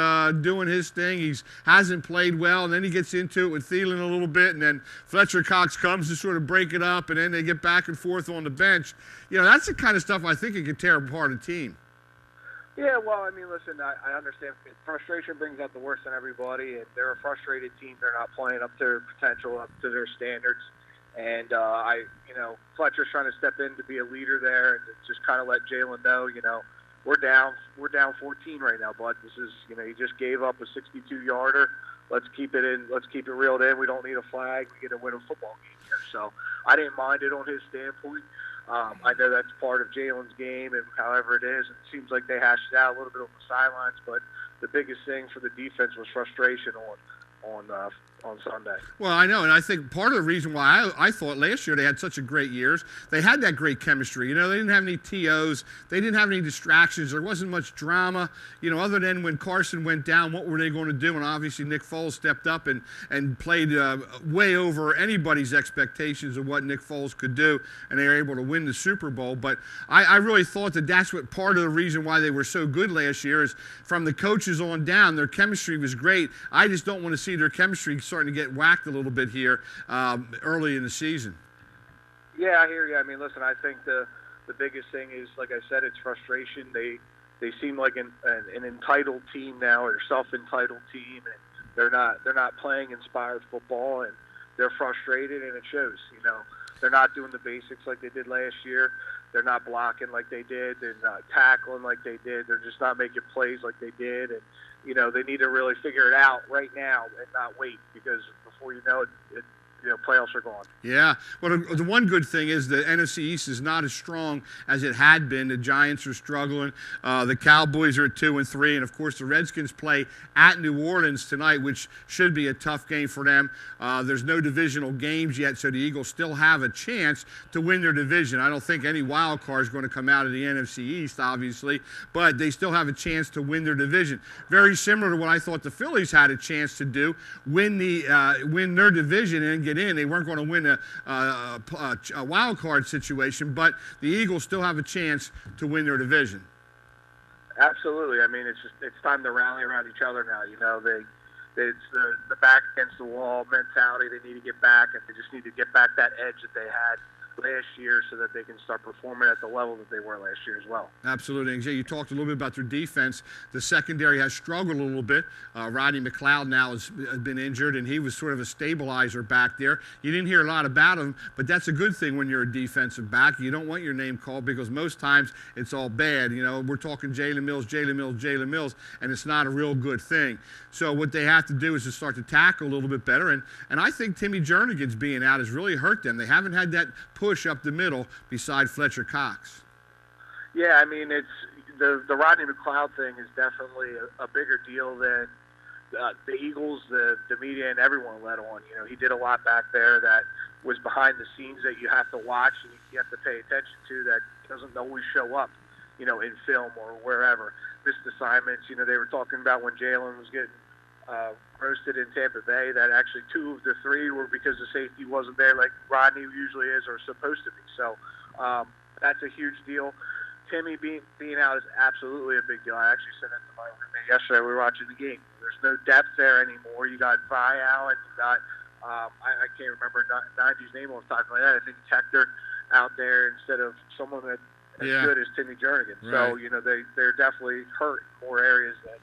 doing his thing. He hasn't played well, and then he gets into it with Thielen a little bit, and then Fletcher Cox comes to sort of break it up, and then they get back and forth on the bench. You know, that's the kind of stuff I think it could tear apart a team. Yeah, well, I mean, listen, I understand frustration brings out the worst in everybody, and they're a frustrated team. They're not playing up to their potential, up to their standards. And Fletcher's trying to step in to be a leader there and just kind of let Jalen know, you know, we're down 14 right now, bud. This is, you know, he just gave up a 62-yarder. Let's keep it reeled in. We don't need a flag. We get to win a football game here. So I didn't mind it on his standpoint. I know that's part of Jalen's game, and however it is, it seems like they hashed it out a little bit on the sidelines. But the biggest thing for the defense was frustration on Sunday. Well, I know, and I think part of the reason why I thought last year they had such a great year, they had that great chemistry. You know, they didn't have any TOs, they didn't have any distractions, there wasn't much drama. You know, other than when Carson went down, what were they going to do? And obviously Nick Foles stepped up and played way over anybody's expectations of what Nick Foles could do, and they were able to win the Super Bowl. But I really thought that that's what part of the reason why they were so good last year is from the coaches on down, their chemistry was great. I just don't want to see their chemistry starting to get whacked a little bit here early in the season. Yeah, I hear you. I mean, listen, I think the biggest thing is, like I said, it's frustration. They seem like an entitled team now, or self-entitled team, and they're not playing inspired football, and they're frustrated, and it shows. You know, They're not doing the basics like they did last year. They're not blocking like they did. They're not tackling like they did. They're just not making plays like they did. And, they need to really figure it out right now and not wait, because before you know it, playoffs are gone. Yeah. Well, the one good thing is the NFC East is not as strong as it had been. The Giants are struggling. The Cowboys are at 2-3. And, of course, the Redskins play at New Orleans tonight, which should be a tough game for them. There's no divisional games yet, so the Eagles still have a chance to win their division. I don't think any wild card is going to come out of the NFC East, obviously, but they still have a chance to win their division. Very similar to what I thought the Phillies had a chance to do, win their division and get in. They weren't going to win a wild card situation, but the Eagles still have a chance to win their division. Absolutely. I mean, it's time to rally around each other now. It's the back against the wall mentality. They need to get back, and they just need to get back that edge that they had last year so that they can start performing at the level that they were last year as well. Absolutely. And Jay, you talked a little bit about their defense. The secondary has struggled a little bit. Rodney McLeod now has been injured, and he was sort of a stabilizer back there. You didn't hear a lot about him, but that's a good thing when you're a defensive back. You don't want your name called because most times it's all bad. We're talking Jalen Mills, and it's not a real good thing. So what they have to do is to start to tackle a little bit better. And I think Timmy Jernigan's being out has really hurt them. They haven't had that push up the middle beside Fletcher Cox. Yeah, I mean, it's the Rodney McLeod thing is definitely a bigger deal than the Eagles, the media, and everyone let on. He did a lot back there that was behind the scenes that you have to watch and you have to pay attention to, that doesn't always show up, in film or wherever. Missed assignments. They were talking about when Jalen was getting roasted in Tampa Bay, that actually 2 of the 3 were because the safety wasn't there like Rodney usually is or supposed to be. So that's a huge deal. Timmy being out is absolutely a big deal. I actually said that to my roommate yesterday. We were watching the game. There's no depth there anymore. You got Vial and you got I can't remember Najee's name off the top of my head. I think Hector out there instead of someone that as good as Timmy Jernigan. Right. So they're definitely hurt in more areas than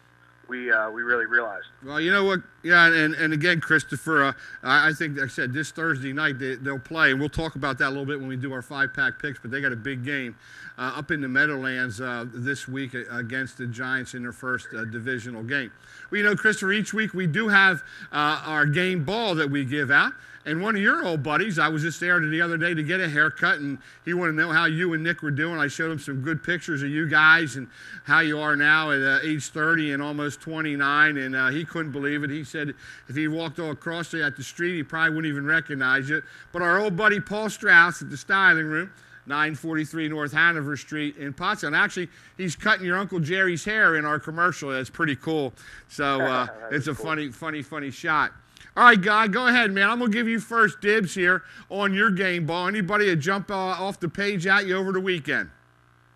we really realized. Well, you know what? Yeah, and again, Christopher, I think I said this Thursday night they'll play, and we'll talk about that a little bit when we do our 5-pack picks, but they got a big game up in the Meadowlands this week against the Giants in their first divisional game. Well, Christopher, each week we do have our game ball that we give out. And one of your old buddies, I was just there the other day to get a haircut, and he wanted to know how you and Nick were doing. I showed him some good pictures of you guys and how you are now at age 30 and almost 29, and he couldn't believe it. He said if he walked all across you at the street, he probably wouldn't even recognize you. But our old buddy Paul Strauss at the Styling Room, 943 North Hanover Street in Potsdam. Actually, he's cutting your Uncle Jerry's hair in our commercial. That's pretty cool. So it's a cool. funny shot. All right, Guy, go ahead, man. I'm going to give you first dibs here on your game ball. Anybody that jump off the page at you over the weekend?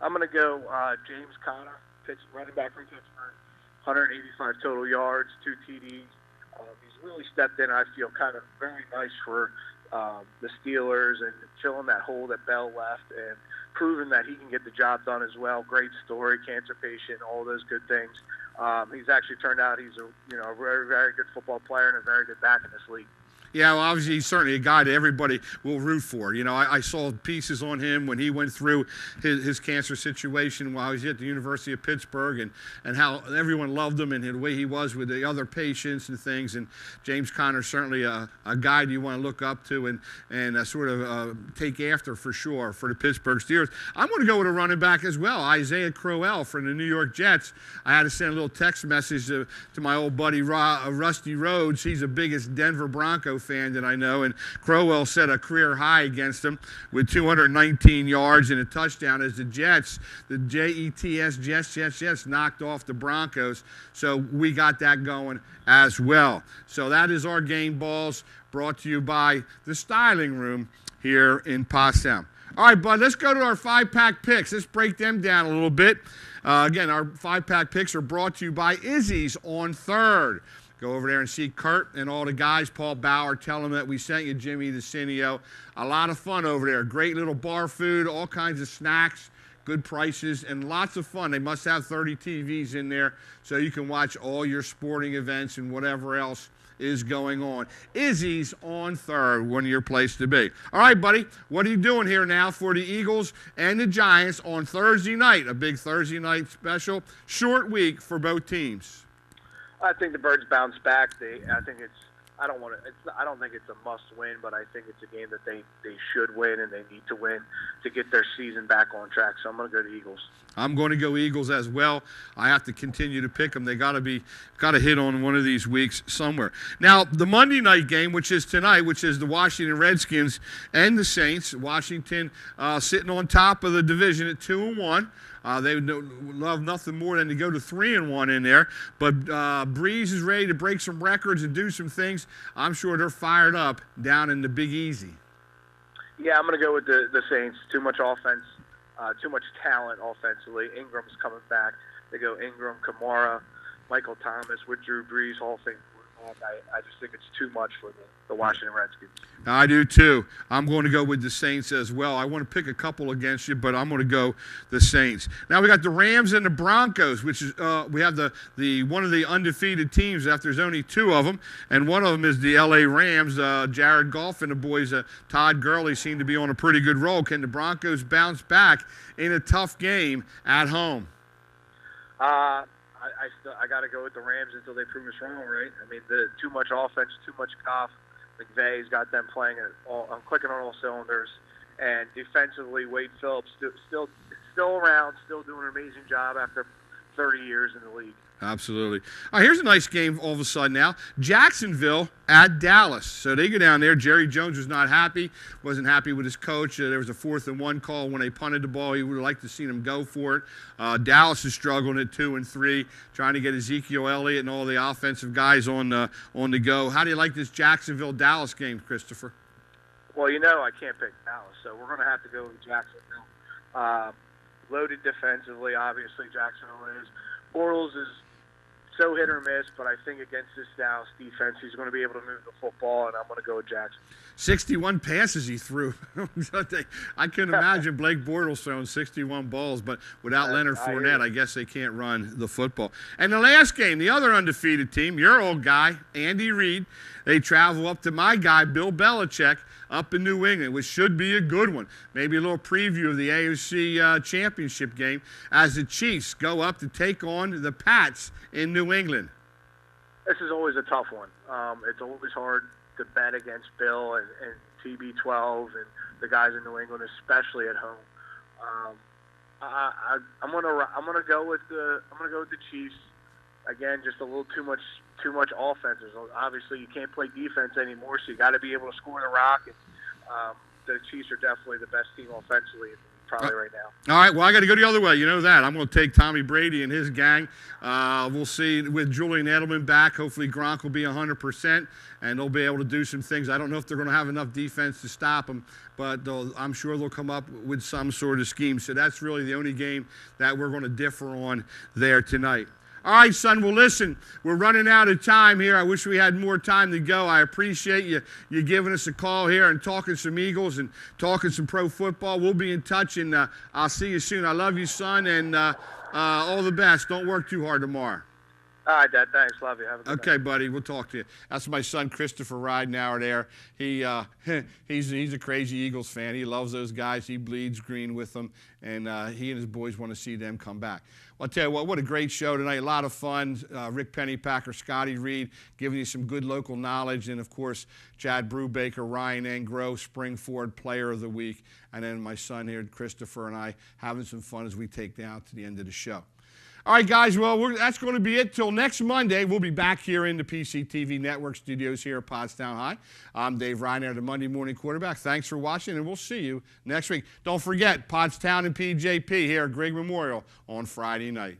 I'm going to go James Conner, running back from Pittsburgh, 185 total yards, 2 TDs. He's really stepped in, I feel, kind of very nice for the Steelers and filling that hole that Bell left and proving that he can get the job done as well. Great story, cancer patient, all those good things. He's actually turned out he's a very, very good football player and a very good back in this league. Yeah, well, obviously he's certainly a guy that everybody will root for. I saw pieces on him when he went through his cancer situation while he was at the University of Pittsburgh and how everyone loved him and the way he was with the other patients and things. And James Conner certainly a guy you want to look up to and sort of take after for sure for the Pittsburgh Steelers. I'm going to go with a running back as well, Isaiah Crowell from the New York Jets. I had to send a little text message to my old buddy Rusty Rhodes. He's the biggest Denver Bronco fan that I know, and Crowell set a career high against him with 219 yards and a touchdown as the Jets, the Jets knocked off the Broncos. So we got that going as well. So that is our game balls brought to you by the Styling Room here in Potsdam. All right, bud, let's go to our 5-pack picks. Let's break them down a little bit. Again, our 5-pack picks are brought to you by Izzy's on 3rd. Go over there and see Kurt and all the guys, Paul Bauer, tell them that we sent you Jimmy the Cineo. A lot of fun over there. Great little bar food, all kinds of snacks, good prices, and lots of fun. They must have 30 TVs in there so you can watch all your sporting events and whatever else is going on. Izzy's on third, one of your place to be. All right, buddy, what are you doing here now for the Eagles and the Giants on Thursday night? A big Thursday night special, short week for both teams. I think the Birds bounce back. I don't think it's a must-win, but I think it's a game that they should win and they need to win to get their season back on track. So I'm going to go to Eagles. I'm going to go Eagles as well. I have to continue to pick them. They got to hit on one of these weeks somewhere. Now, the Monday night game, which is tonight, which is the Washington Redskins and the Saints. Washington sitting on top of the division at 2-1. They would love nothing more than to go to 3-1 in there. But Breeze is ready to break some records and do some things. I'm sure they're fired up down in the Big Easy. Yeah, I'm going to go with the Saints. Too much offense, too much talent offensively. Ingram's coming back. They go Ingram, Kamara, Michael Thomas with Drew Brees, Hall of Fame quarterback. I just think it's too much for the Washington Redskins. I do too. I'm going to go with the Saints as well. I want to pick a couple against you, but I'm going to go the Saints. Now we got the Rams and the Broncos, which is we have the one of the undefeated teams. After there's only two of them, and one of them is the L.A. Rams. Jared Goff and the boys, Todd Gurley, seem to be on a pretty good roll. Can the Broncos bounce back in a tough game at home? I got to go with the Rams until they prove us wrong, right? I mean, too much offense, too much Goff. McVay's got them playing I'm clicking on all cylinders. And defensively, Wade Phillips still around, still doing an amazing job after 30 years in the league. Absolutely. All right, here's a nice game all of a sudden now. Jacksonville at Dallas. So they go down there. Jerry Jones was not happy, wasn't happy with his coach. There was a 4th-and-1 call when they punted the ball. He would have liked to seen him go for it. Dallas is struggling at 2-3, trying to get Ezekiel Elliott and all the offensive guys on the go. How do you like this Jacksonville-Dallas game, Christopher? Well, I can't pick Dallas, so we're going to have to go with Jacksonville. Loaded defensively, obviously, Jacksonville is. Bortles is so hit or miss, but I think against this Dallas defense, he's going to be able to move the football, and I'm going to go with Jackson. 61 passes he threw. I couldn't imagine Blake Bortles throwing 61 balls, but without Leonard Fournette, I guess they can't run the football. And the last game, the other undefeated team, your old guy, Andy Reid, they travel up to my guy, Bill Belichick, up in New England, which should be a good one. Maybe a little preview of the AFC Championship game as the Chiefs go up to take on the Pats in New England. This is always a tough one. It's always hard to bet against Bill and TB12 and the guys in New England, especially at home. I'm gonna go with the Chiefs. Again, just a little too much offense. Obviously, you can't play defense anymore, so you got to be able to score the rock. And, the Chiefs are definitely the best team offensively, probably right now. All right, well, I got to go the other way. You know that. I'm going to take Tommy Brady and his gang. We'll see with Julian Edelman back. Hopefully, Gronk will be 100%, and they'll be able to do some things. I don't know if they're going to have enough defense to stop them, but I'm sure they'll come up with some sort of scheme. So that's really the only game that we're going to differ on there tonight. All right, son, well, listen, we're running out of time here. I wish we had more time to go. I appreciate you giving us a call here and talking some Eagles and talking some pro football. We'll be in touch, and I'll see you soon. I love you, son, and all the best. Don't work too hard tomorrow. All right, Dad. Thanks. Love you. Have a good night. Buddy. We'll talk to you. That's my son, Christopher Ridenauer there. He's a crazy Eagles fan. He loves those guys. He bleeds green with them, and he and his boys want to see them come back. Well, I'll tell you what a great show tonight. A lot of fun. Rick Pennypacker, Scotty Reed, giving you some good local knowledge. And, of course, Chad Brubaker, Ryan Engro, Springford Player of the Week. And then my son here, Christopher, and I having some fun as we take down to the end of the show. All right, guys, well, that's going to be it. Till next Monday, we'll be back here in the PCTV Network studios here at Pottstown High. I'm Dave Reiner, the Monday Morning Quarterback. Thanks for watching, and we'll see you next week. Don't forget, Pottstown and PJP here at Greg Memorial on Friday night.